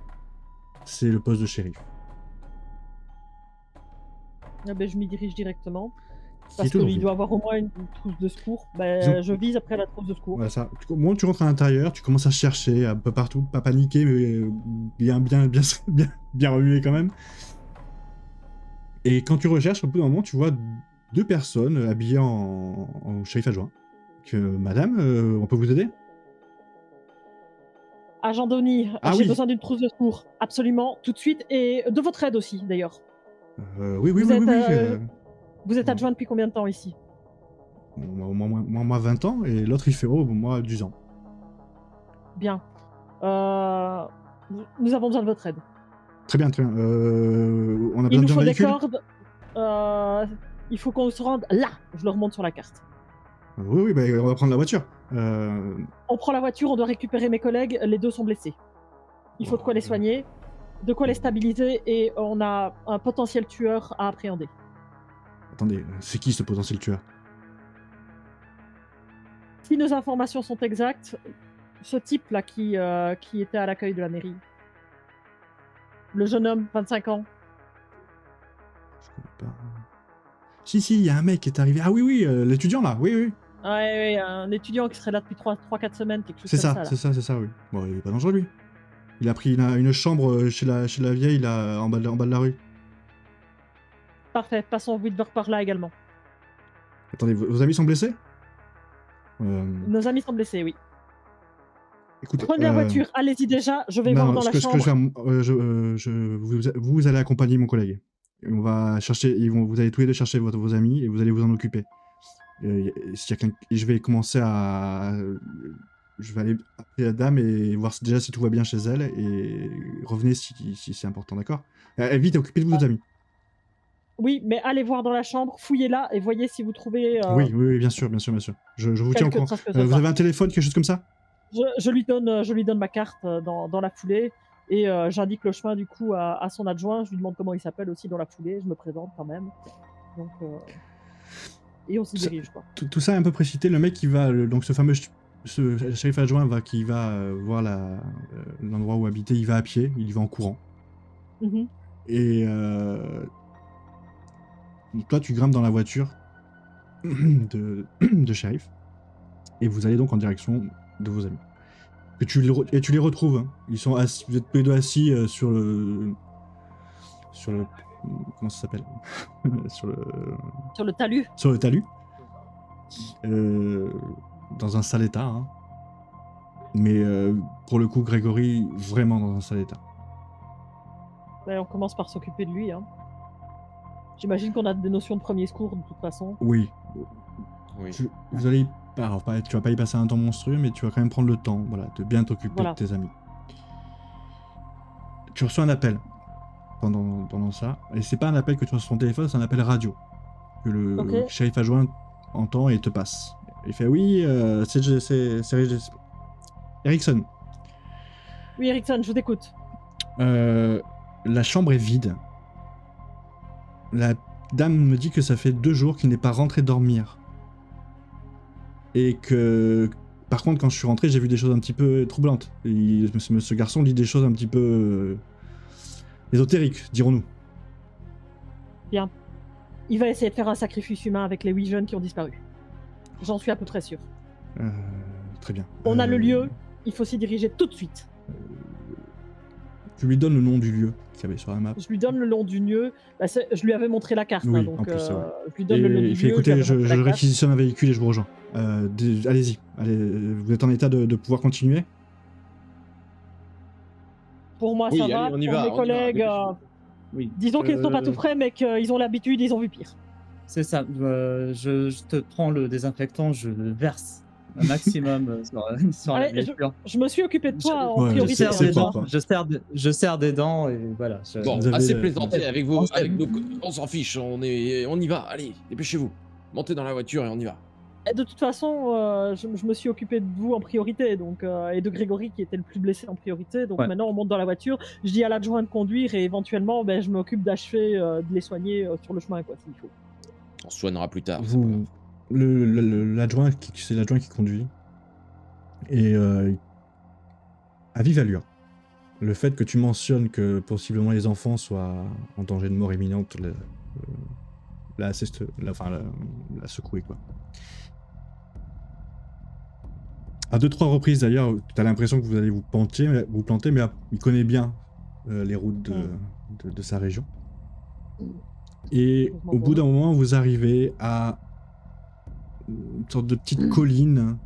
c'est le poste de shérif. Ah ben, je m'y dirige directement. Qui est Parce toujours qu'il vide. doit avoir au moins une trousse de secours. Ben, Disons- je vise après la trousse de secours. Voilà, ça. Au moment où tu rentres à l'intérieur, tu commences à chercher un peu partout, pas paniquer, mais bien remuer quand même. Et quand tu recherches, au bout d'un moment, tu vois deux personnes habillées en shérif adjoint. Madame, on peut vous aider? Agent Donny, Ah j'ai oui. besoin d'une trousse de secours. Absolument, tout de suite. Et de votre aide aussi, d'ailleurs. Oui. Vous êtes Non. adjoint depuis combien de temps ici? Moi, 20 ans, et l'autre, il fait, moi, 10 ans. Bien. Nous avons besoin de votre aide. Très bien, très bien. On a Il besoin nous d'un faut des véhicule? cordes. Il faut qu'on se rende là. Je le remonte sur la carte. Oui, on va prendre la voiture. On prend la voiture, on doit récupérer mes collègues. Les deux sont blessés. Il faut de quoi les soigner, de quoi les stabiliser, et on a un potentiel tueur à appréhender. Attendez, c'est qui ce potentiel tueur? Si nos informations sont exactes, ce type-là qui était à l'accueil de la mairie, le jeune homme, 25 ans, Je connais pas. Si, il y a un mec qui est arrivé. Ah oui, l'étudiant là, oui. ouais, un étudiant qui serait là depuis 3-4 semaines, quelque chose C'est comme ça, ça. Là. c'est ça, oui. Bon, il est pas dangereux lui. Il a pris une chambre chez la vieille là, en bas de la rue. Parfait, passons vite vers par là également. Attendez, vos amis sont blessés? Nos amis sont blessés, oui. Écoutez, Prenez la voiture, allez-y déjà, je vais non, voir dans ce la que je chambre. vais faire, vous allez accompagner mon collègue. Et on va chercher, vous allez tous les deux chercher vos amis et vous allez vous en occuper. Je vais commencer je vais aller appeler la dame et voir déjà si tout va bien chez elle, et revenez si c'est important, d'accord? Vite, occupez-vous de vos amis. Oui, mais allez voir dans la chambre, fouillez-la et voyez si vous trouvez Oui, bien sûr. Je vous tiens au quelques courant. traces que ce Vous soit. avez un téléphone, quelque chose comme ça? Je lui donne ma carte dans la foulée, et j'indique le chemin du coup à son adjoint. Je lui demande comment il s'appelle aussi dans la foulée. Je me présente quand même. Donc, et on s'y Ça- dirige quoi. Tout ça est un peu précipité. Le mec qui va, donc ce fameux shérif adjoint qui va voir l'endroit où habiter, il va à pied, il y va en courant. Mhm. Et toi, tu grimpes dans la voiture de shérif, et vous allez donc en direction de vos amis. Et tu les retrouves. Hein. Ils sont assis, vous êtes tous les deux assis sur le comment ça s'appelle sur Sur le talus. le talus, dans un sale état. Hein. Mais pour le coup, Grégory, vraiment dans un sale état. Ben, on commence par s'occuper de lui. Hein. J'imagine qu'on a des notions de premier secours de toute façon. Oui. Oui. Vous allez tu vas pas y passer un temps monstrueux, mais tu vas quand même prendre le temps, voilà, de bien t'occuper Voilà. de tes amis. Tu reçois un appel pendant ça, et c'est pas un appel que tu reçois sur ton téléphone, c'est un appel radio que le Ok. shérif adjoint entend et te passe. Il fait oui, c'est Erickson. Oui, Erickson, je vous écoute. La chambre est vide. La dame me dit que ça fait 2 jours qu'il n'est pas rentré dormir. Et que, par contre, quand je suis rentré, j'ai vu des choses un petit peu troublantes. Et ce garçon dit des choses un petit peu ésotériques, dirons-nous. Bien. Il va essayer de faire un sacrifice humain avec les 8 jeunes qui ont disparu. J'en suis à peu près sûr. Très bien. On a le lieu, il faut s'y diriger tout de suite. Tu lui donnes le nom du lieu qu'il y avait sur la map. Je lui donne le nom du lieu. Bah, je lui avais montré la carte, Oui, hein, donc en plus, c'est vrai. je lui donne le nom du Et il fait lieu. écoutez, lui avais je montré la carte. réquisitionne un véhicule et je vous rejoins. Allez-y, vous êtes en état de pouvoir continuer? Pour moi, Oui, ça allez, va. on y Pour va, mes on y va, collègues, dépêchez-vous. Oui. disons qu'ils ne sont pas tout près, mais qu'ils ont l'habitude, ils ont vu pire. C'est ça. Je te prends le désinfectant, je le verse un maximum sur la Allez, blessure. Je me suis occupé de toi en Ouais, Je priorité. c'est serre des propre, dents, hein. je serre des dents et voilà. Bon, Vous avez assez la- plaisanté avec On nos... On s'en fiche, on y va, allez, dépêchez-vous. Montez dans la voiture et on y va. Et de toute façon, je me suis occupé de vous en priorité, donc, et de Grégory qui était le plus blessé en priorité. Donc Ouais. maintenant, on monte dans la voiture. Je dis à l'adjoint de conduire et éventuellement, je m'occupe d'achever de les soigner sur le chemin, quoi, s'il faut. On se soignera plus tard. c'est pas grave. L'adjoint, c'est l'adjoint qui conduit. Et à vive allure. Le fait que tu mentionnes que possiblement les enfants soient en danger de mort imminente l'a secoué, quoi. À 2-3 reprises d'ailleurs, tu as l'impression que vous allez vous planter, mais il connaît bien les routes de sa région. Et au bout d'un moment, vous arrivez à une sorte de petite colline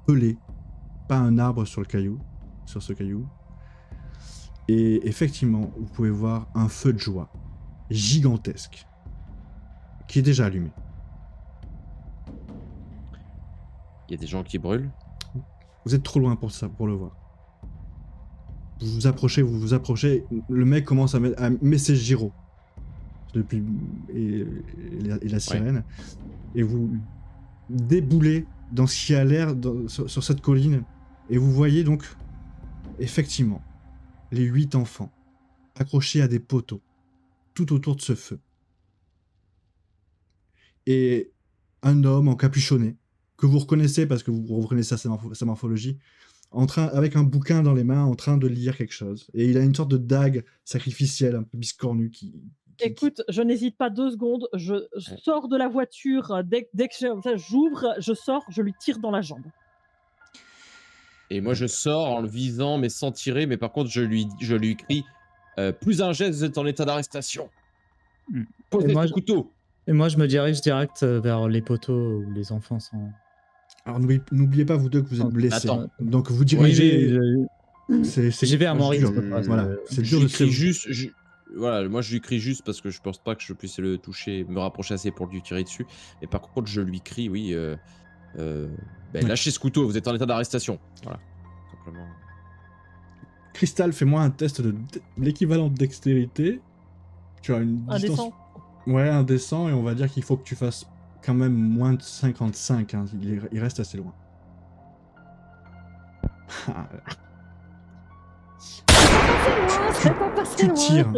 pelée, pas un arbre sur ce caillou. Et effectivement, vous pouvez voir un feu de joie gigantesque qui est déjà allumé. Il y a des gens qui brûlent. Vous êtes trop loin pour le voir. Vous vous approchez, le mec commence à mettre ses gyros depuis et la sirène, et vous déboulez dans ce qui a l'air sur cette colline, et vous voyez donc effectivement les 8 enfants accrochés à des poteaux tout autour de ce feu. Et un homme encapuchonné, que vous reconnaissez parce que vous reconnaissez sa morphologie, avec un bouquin dans les mains, en train de lire quelque chose. Et il a une sorte de dague sacrificielle, un peu biscornue, Écoute, je n'hésite pas 2 secondes, je sors de la voiture, dès que j'ouvre, je sors, je lui tire dans la jambe. Et moi, je sors en le visant, mais sans tirer. Mais par contre, je lui crie plus un geste, vous êtes en état d'arrestation. Posez Et moi, ce couteau. Et moi, je me dirige direct vers les poteaux où les enfants sont. Alors n'oubliez pas, vous deux, que vous êtes blessés. Attends. Donc vous dirigez... J'y vais à mon rythme. Voilà, c'est dur Je de lui crie se... juste. Voilà, moi je lui crie juste parce que je pense pas que je puisse le toucher, me rapprocher assez pour lui tirer dessus. Et par contre, je lui crie, oui, lâchez ce couteau, vous êtes en état d'arrestation. Voilà, simplement. Cristal, fais-moi un test de l'équivalent de dextérité. Tu as une Un distance... descend. Ouais, indécent, et on va dire qu'il faut que tu fasses quand même moins de 55. Hein. Il reste assez loin. C'est pas passé Tu loin. tires.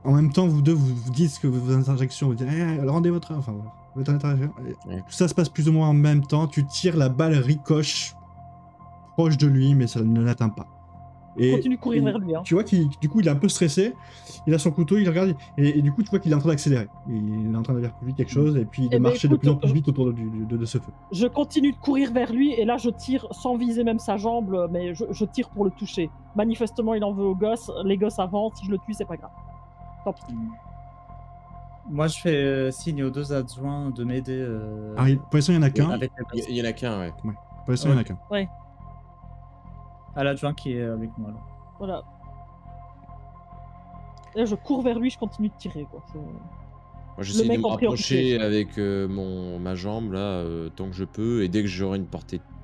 En même temps, vous deux, vous dites que vos interjections, vous dites rendez votre... Enfin, voilà, votre interjection. Ouais. Tout ça se passe plus ou moins en même temps. Tu tires, la balle ricoche proche de lui, mais ça ne l'atteint pas. Et Continue de courir vers lui. Hein. tu vois qu'il est un peu stressé, il a son couteau, il regarde, et du coup tu vois qu'il est en train d'accélérer. Il est en train de faire plus vite quelque chose, et puis de Eh ben, marcher de écoute, plus en plus vite autour de ce feu. Je continue de courir vers lui et là je tire sans viser même sa jambe, mais je tire pour le toucher. Manifestement il en veut aux gosses, les gosses avancent, si je le tue c'est pas grave. Tant pis. Moi, je fais signe aux 2 adjoints de m'aider. Alors, pour l'instant il n'y en a qu'un. Avec Il y en a qu'un, ouais. Pour l'instant il n'y en a qu'un. à l'adjoint qui est avec moi. Là. Voilà. Et là je cours vers lui, je continue de tirer quoi. Moi j'essaie de mec me en rapprocher priorité. avec ma jambe là, tant que je peux, et dès que j'aurai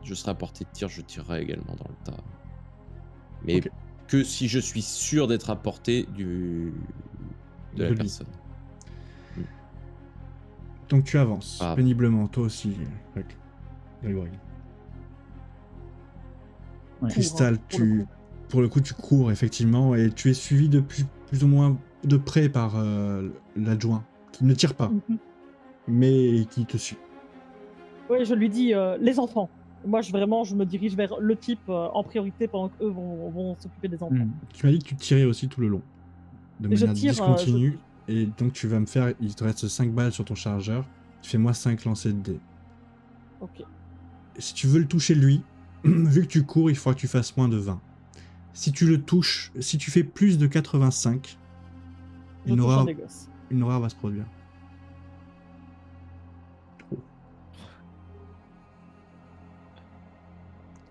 je serai à portée de tir, je tirerai également dans le tas. Mais Ok. que si je suis sûr d'être à portée de la lui. personne. Donc tu avances Ah. péniblement, toi aussi, Grégory. Ouais. Cristal, Cours, hein, pour le coup tu cours effectivement, et tu es suivi de plus ou moins de près par l'adjoint, qui ne tire pas, Mhm. mais qui te suit. Ouais, je lui dis les enfants. Moi, je me dirige vers le type en priorité pendant qu'eux vont s'occuper des enfants. Tu m'as dit que tu tirais aussi tout le long, de Et je manière tire, discontinue. Et donc tu vas me faire, il te reste 5 balles sur ton chargeur. Fais-moi 5 lancers de dés. Ok. Et si tu veux le toucher lui, vu que tu cours, il faudra que tu fasses moins de 20. Si tu le touches, si tu fais plus de 85, Je touche un des gosses. une horreur va se produire.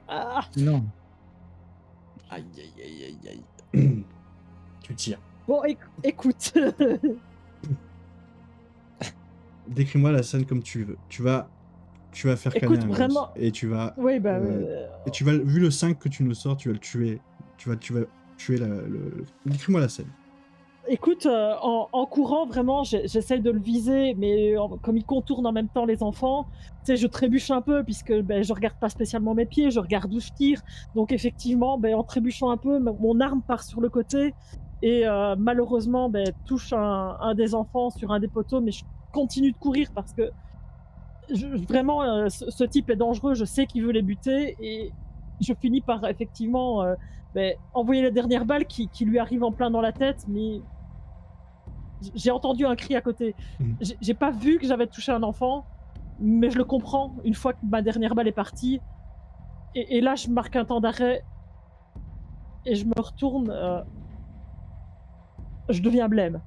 Ah, Non. Aïe, aïe, aïe, aïe, aïe. Tu tires. bon, écoute. Décris-moi la scène comme tu veux. Tu vas faire Écoute, caler un vraiment- gosse. Et tu vas... Oui, bah. et tu vas, vu le 5 que tu nous sors, tu vas le tuer. Tu vas tuer le... Décris-moi la scène. Écoute, en courant, vraiment, j'essaye de le viser, mais comme il contourne en même temps les enfants, tu sais, je trébuche un peu, puisque je regarde pas spécialement mes pieds, je regarde où je tire. Donc, effectivement, en trébuchant un peu, mon arme part sur le côté, et malheureusement, touche un des enfants sur un des poteaux, mais je continue de courir parce que vraiment, ce type est dangereux, je sais qu'il veut les buter, et je finis par effectivement envoyer la dernière balle qui lui arrive en plein dans la tête, mais j'ai entendu un cri à côté. Mhm. J'ai pas vu que j'avais touché un enfant, mais je le comprends une fois que ma dernière balle est partie. Et là, je marque un temps d'arrêt et je me retourne. Je deviens blême.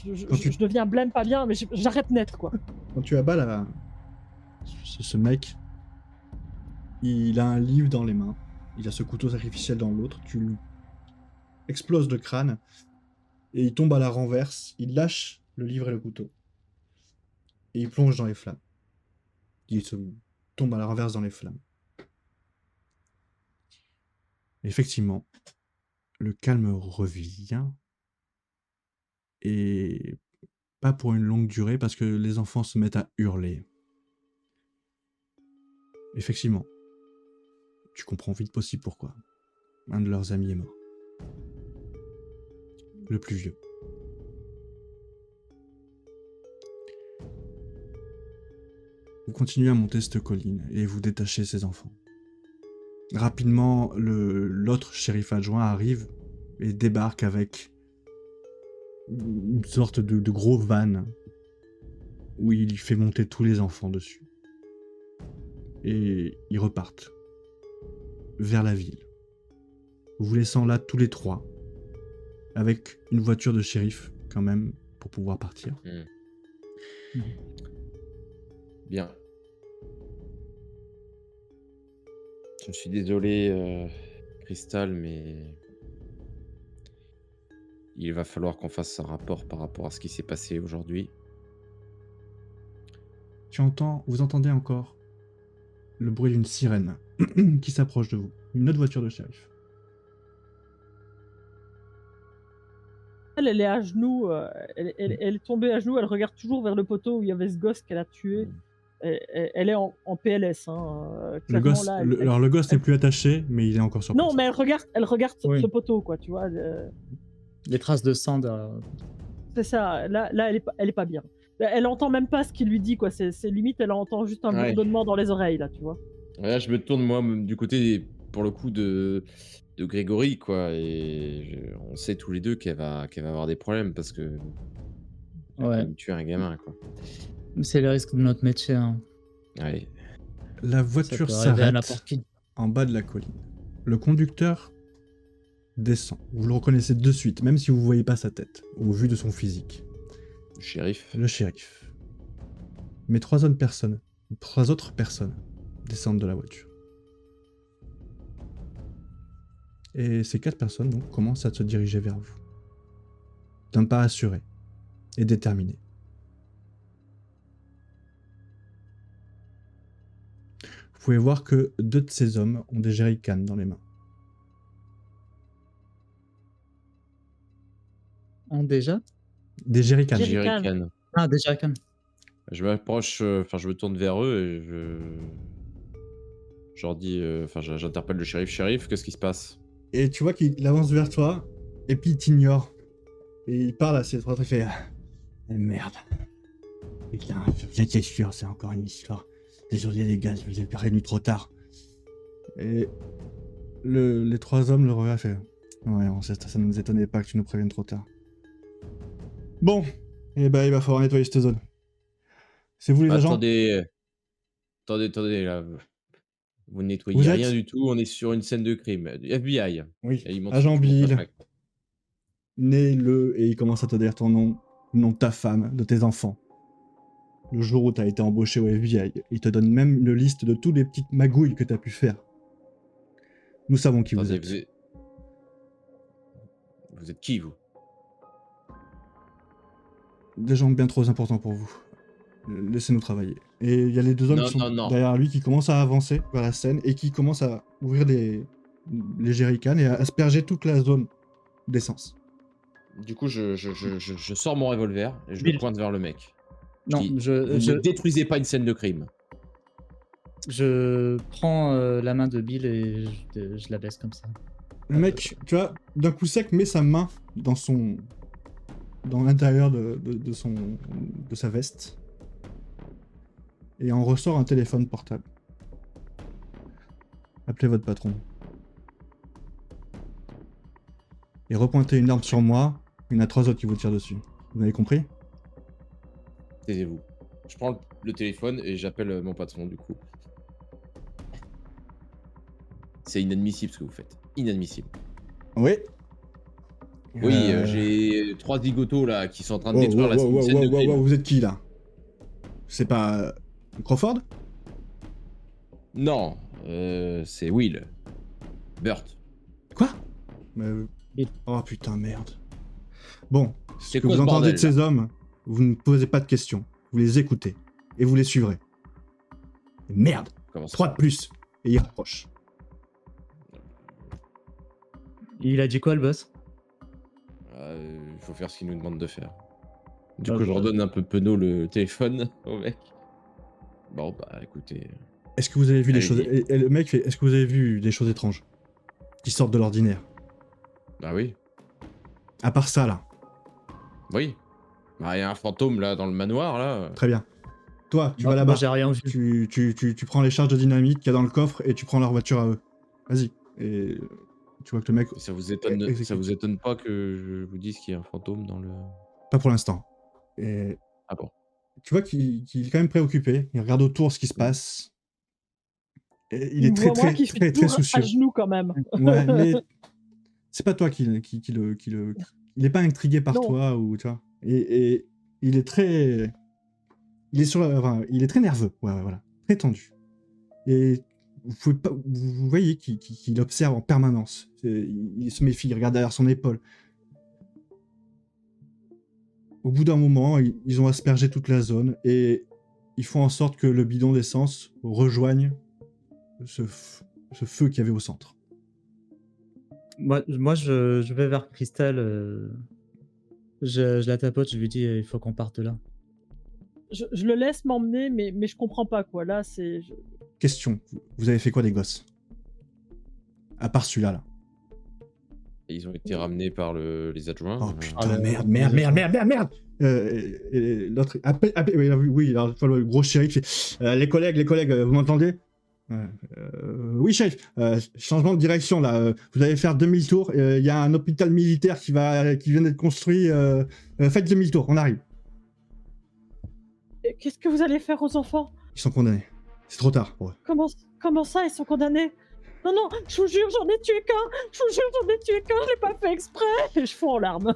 Je deviens blême, pas bien, mais j'arrête net, quoi. Quand tu abats ce mec, il a un livre dans les mains. Il a ce couteau sacrificiel dans l'autre. Tu lui exploses le crâne et il tombe à la renverse. Il lâche le livre et le couteau. Et il plonge dans les flammes. Il se tombe à la renverse dans les flammes. Effectivement, le calme revient. Et pas pour une longue durée parce que les enfants se mettent à hurler. Effectivement, tu comprends vite possible pourquoi. Un de leurs amis est mort. Le plus vieux. Vous continuez à monter cette colline et vous détachez ces enfants. Rapidement, l'autre shérif adjoint arrive et débarque avec une sorte de gros van où il fait monter tous les enfants dessus. Et ils repartent vers la ville. Vous laissant là tous les trois, avec une voiture de shérif quand même pour pouvoir partir. Bien. Je suis désolé, Crystal, mais il va falloir qu'on fasse un rapport par rapport à ce qui s'est passé aujourd'hui. Vous entendez encore le bruit d'une sirène qui s'approche de vous. Une autre voiture de shérif. Elle est à genoux, elle est tombée à genoux, elle regarde toujours vers le poteau où il y avait ce gosse qu'elle a tué. Elle est en PLS. Le clairement, gosse, là, alors le gosse n'est plus attaché, mais il est encore sur place. Non, mais elle regarde Oui. ce poteau, quoi, tu vois. Les traces de sang derrière. C'est ça, là elle est pas bien. Elle entend même pas ce qu'il lui dit, quoi. C'est limite, elle entend juste un Ouais. bourdonnement dans les oreilles, là, tu vois. Là, je me tourne, moi, du côté, pour le coup, de Grégory, quoi. Et on sait tous les deux qu'elle va avoir des problèmes parce que. Elle a quand Ouais. même tué un gamin, quoi. C'est le risque de notre métier. Hein. Ouais. La Ça voiture peut arriver à s'arrête n'importe qui. en bas de la colline. Le conducteur descend. Vous le reconnaissez de suite, même si vous ne voyez pas sa tête, au vu de son physique. Le shérif. Le shérif. Mais trois autres personnes descendent de la voiture. Et ces 4 personnes donc commencent à se diriger vers vous. D'un pas assuré et déterminé. Vous pouvez voir que 2 de ces hommes ont des jerrycans dans les mains. Déjà Des jerrycans. Jerrycan. Jerrycan. Ah, déjà quand même. Je m'approche, je me tourne vers eux et je leur dis, j'interpelle le shérif. Shérif, qu'est-ce qui se passe? Et tu vois qu'il avance vers toi, et puis il t'ignore. Et il parle à ses trois, il fait merde. Putain, viens t'es sûr, c'est encore une histoire. Désolé les gars, je vous ai prévenu trop tard. Et les 3 hommes le regardent fait. Ouais, ça ne nous étonnait pas que tu nous préviennes trop tard. Bon, et bah il va falloir nettoyer cette zone. C'est vous les agents? Attendez, là. Vous ne nettoyez Vous rien êtes? du tout, on est sur une scène de crime. FBI. Oui. Et il montre Agent sur mon Bill, plaque. né le, et il commence à te dire ton nom, le nom de ta femme, de tes enfants. Le jour où tu as été embauché au FBI, il te donne même une liste de toutes les petites magouilles que tu as pu faire. Nous savons qui vous Attendez, êtes. vous êtes qui, vous? Des gens bien trop importants pour vous. Laissez-nous travailler. Et il y a les 2 hommes qui sont Non. derrière lui qui commencent à avancer vers la scène et qui commencent à ouvrir les jerrycans et à asperger toute la zone d'essence. Du coup, je sors mon revolver et je le Bill. pointe vers le mec. Non, Vous je ne détruisez pas une scène de crime. prends la main de Bill et je la baisse comme ça. Le mec, tu vois, d'un coup sec, met sa main dans l'intérieur de sa veste et en ressort un téléphone portable. Appelez votre patron. Et repointez une arme sur moi, il y en a 3 autres qui vous tirent dessus. Vous avez compris? Taisez-vous. Je prends le téléphone et j'appelle mon patron, du coup. C'est inadmissible ce que vous faites. Inadmissible. Oui. Oui, j'ai 3 zigotos là qui sont en train de détruire la scène de crime. Vous êtes qui là? C'est pas Crawford? Non, c'est Will. Burt. Quoi? Bill. Oh putain, merde. Bon, ce C'est que quoi vous ce entendez bordel, de ces hommes, vous ne posez pas de questions. Vous les écoutez. Et vous les suivrez. Et merde, Comment ça? 3 de plus. Et il rapproche. Il a dit quoi, le boss? Il faut faire ce qu'il nous demande de faire. Du Ah, coup, je bah. redonne un peu penaud le téléphone au mec. Bon, bah écoutez. Est-ce que vous avez vu des Allez-y. choses... Et le mec fait, est-ce que vous avez vu des choses étranges? Qui sortent de l'ordinaire? Bah oui. À part ça, là. Oui. Bah, il y a un fantôme là dans le manoir là. Très bien. Toi, tu Moi- vas moi, là-bas. j'ai rien vu. Tu prends les charges de dynamite qu'il y a dans le coffre et tu prends leur voiture à eux. Vas-y. Et tu vois que le mec... Ça vous Exécute. étonne pas que je vous dise qu'il y a un fantôme dans le. Pas pour l'instant. Et Ah bon. tu vois qu'il est quand même préoccupé. Il regarde autour ce qui se passe. Et il me est très, voit moi très, qui suis très, très toujours soucieux. à genoux quand même. Ouais, mais c'est pas toi qui le... Il est pas intrigué par Non. toi ou tu vois. Et il est très... Il est sur la... enfin, il est très nerveux. Ouais, voilà. Très tendu. Et vous voyez qu'il observe en permanence. Il se méfie, il regarde derrière son épaule. Au bout d'un moment, ils ont aspergé toute la zone et ils font en sorte que le bidon d'essence rejoigne ce feu qu'il y avait au centre. Moi je vais vers Crystal. Je la tapote, je lui dis il faut qu'on parte de là. Je le laisse m'emmener, mais je comprends pas quoi. Là, c'est. Question, vous avez fait quoi des gosses? À part celui-là, là. Et ils ont été ramenés par les adjoints. Oh putain, le- merde. Et l'autre... oui, alors, le gros shérif fait... les collègues, vous m'entendez? Oui, chef, changement de direction, là. Vous allez faire demi-tour. Il y a un hôpital militaire qui vient d'être construit. Faites demi-tour, on arrive. Et qu'est-ce que vous allez faire aux enfants? Ils sont condamnés. C'est trop tard pour eux. Comment ça, ils sont condamnés? Non, je vous jure, j'en ai tué qu'un. Je vous jure, j'en ai tué qu'un. Je l'ai pas fait exprès. Et je fonds en larmes.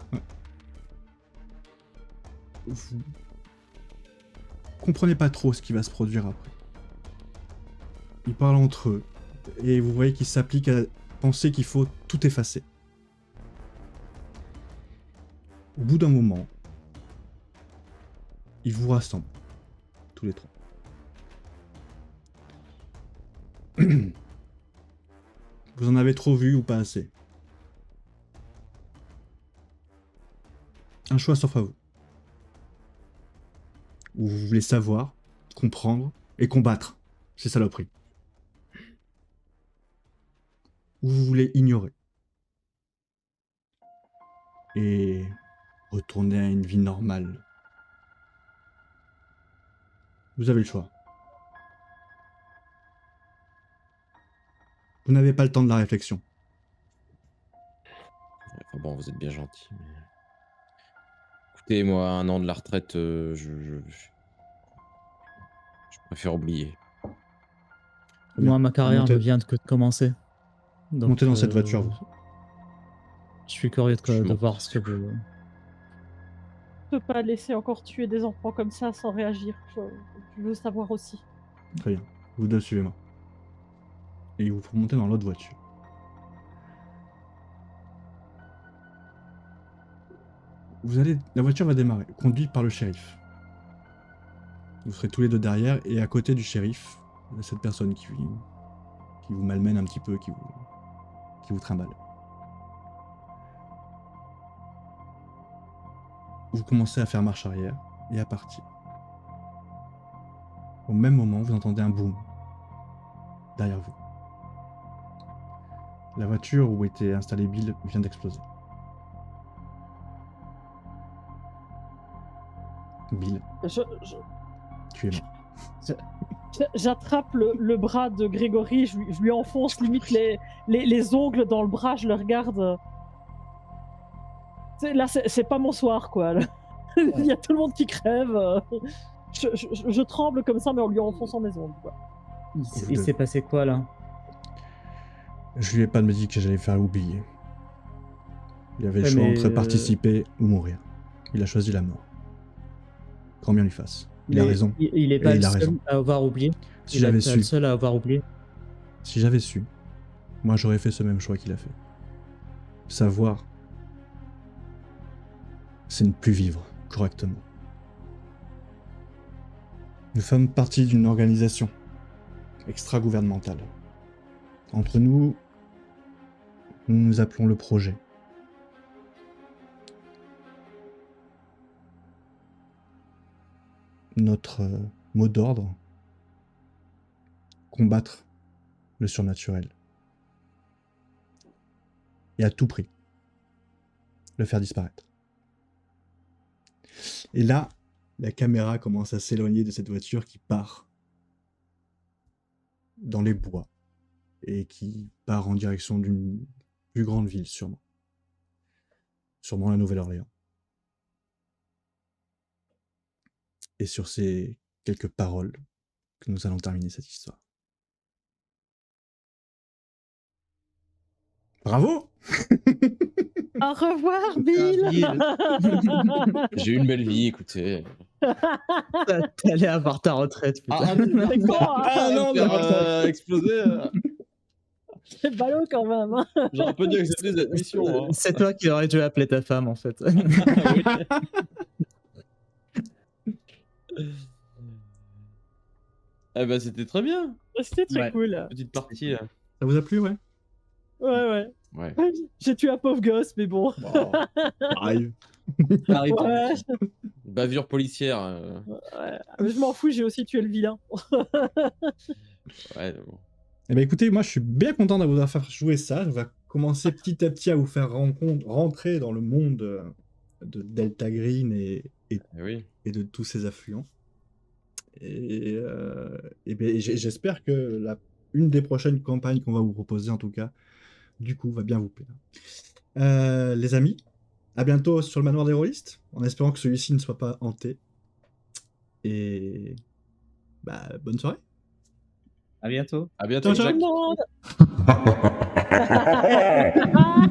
Vous comprenez pas trop ce qui va se produire après. Ils parlent entre eux. Et vous voyez qu'ils s'appliquent à penser qu'il faut tout effacer. Au bout d'un moment, ils vous rassemblent. Tous les 3. Vous en avez trop vu ou pas assez? Un choix s'offre à vous. Ou vous voulez savoir, comprendre et combattre ces saloperies. Ou vous voulez ignorer. Et retourner à une vie normale. Vous avez le choix. Vous n'avez pas le temps de la réflexion. Enfin bon, vous êtes bien gentil. Mais... Écoutez, moi, 1 an de la retraite, je préfère oublier. Très bien. Moi, ma carrière Montez- ne vient que de commencer. Donc, Montez dans cette voiture, vous. Je suis curieux Je de monte. voir ce que vous... Je peux pas laisser encore tuer des enfants comme ça sans réagir. Je veux savoir aussi. Très bien. Vous deux, suivez-moi. Et ils vous font monter dans l'autre voiture. La voiture va démarrer, conduite par le shérif. Vous serez tous les deux derrière, et à côté du shérif, il y a cette personne qui vous malmène un petit peu, qui vous trimballe. Vous commencez à faire marche arrière et à partir. Au même moment, vous entendez un boom derrière vous. La voiture où était installé Bill vient d'exploser. Bill, tu es mort. J'attrape le bras de Grégory, je lui enfonce limite les ongles dans le bras, je le regarde. Là, c'est pas mon soir, quoi. Là. Il y a tout le monde qui crève. Je tremble comme ça, mais en lui enfonçant mes ongles, quoi. Il s'est passé quoi, là? Je lui ai pas dit que j'allais faire oublier. Il avait le Ouais, choix mais, entre participer ou mourir. Il a choisi la mort. Grand bien lui fasse. Il Mais a raison. Il est Et pas il le a seul raison. à avoir oublié. Si Il est j'avais pas le su, seul à avoir oublié. si j'avais su, moi j'aurais fait ce même choix qu'il a fait. Savoir, c'est ne plus vivre correctement. Nous sommes partie d'une organisation extra-gouvernementale. Entre nous, nous nous appelons le projet. Notre mot d'ordre, combattre le surnaturel. Et à tout prix, le faire disparaître. Et là, la caméra commence à s'éloigner de cette voiture qui part dans les bois et qui part en direction d'une plus grande ville, sûrement. Sûrement la Nouvelle-Orléans. Et sur ces quelques paroles que nous allons terminer cette histoire. Bravo! Au revoir, Bill. J'ai eu une belle vie, écoutez. T'allais avoir ta retraite, putain. C'est quoi, hein, non, exploser. C'est ballot quand même. Hein. J'aurais pas dû accepter cette mission. Hein. C'est toi qui aurais dû appeler ta femme, en fait. Eh ben, c'était très bien. C'était très Ouais. cool. Petite partie, là. Ça vous a plu, ouais? Ouais. Ouais. J'ai tué un pauvre gosse, mais bon. Bon. Arrive. Ouais. Bavure policière. Mais je m'en fous, j'ai aussi tué le vilain. Ouais, bon. Eh ben écoutez, moi je suis bien content de vous faire jouer ça. On va commencer petit à petit à vous faire rentrer dans le monde de Delta Green et Oui. de tous ses affluents. Et ben, j'espère que une des prochaines campagnes qu'on va vous proposer, en tout cas, du coup, va bien vous plaire. Les amis, à bientôt sur le manoir des rôlistes, en espérant que celui-ci ne soit pas hanté. Et bah, bonne soirée. À bientôt. À bientôt, Ciao, ciao. Jack. Tout le monde.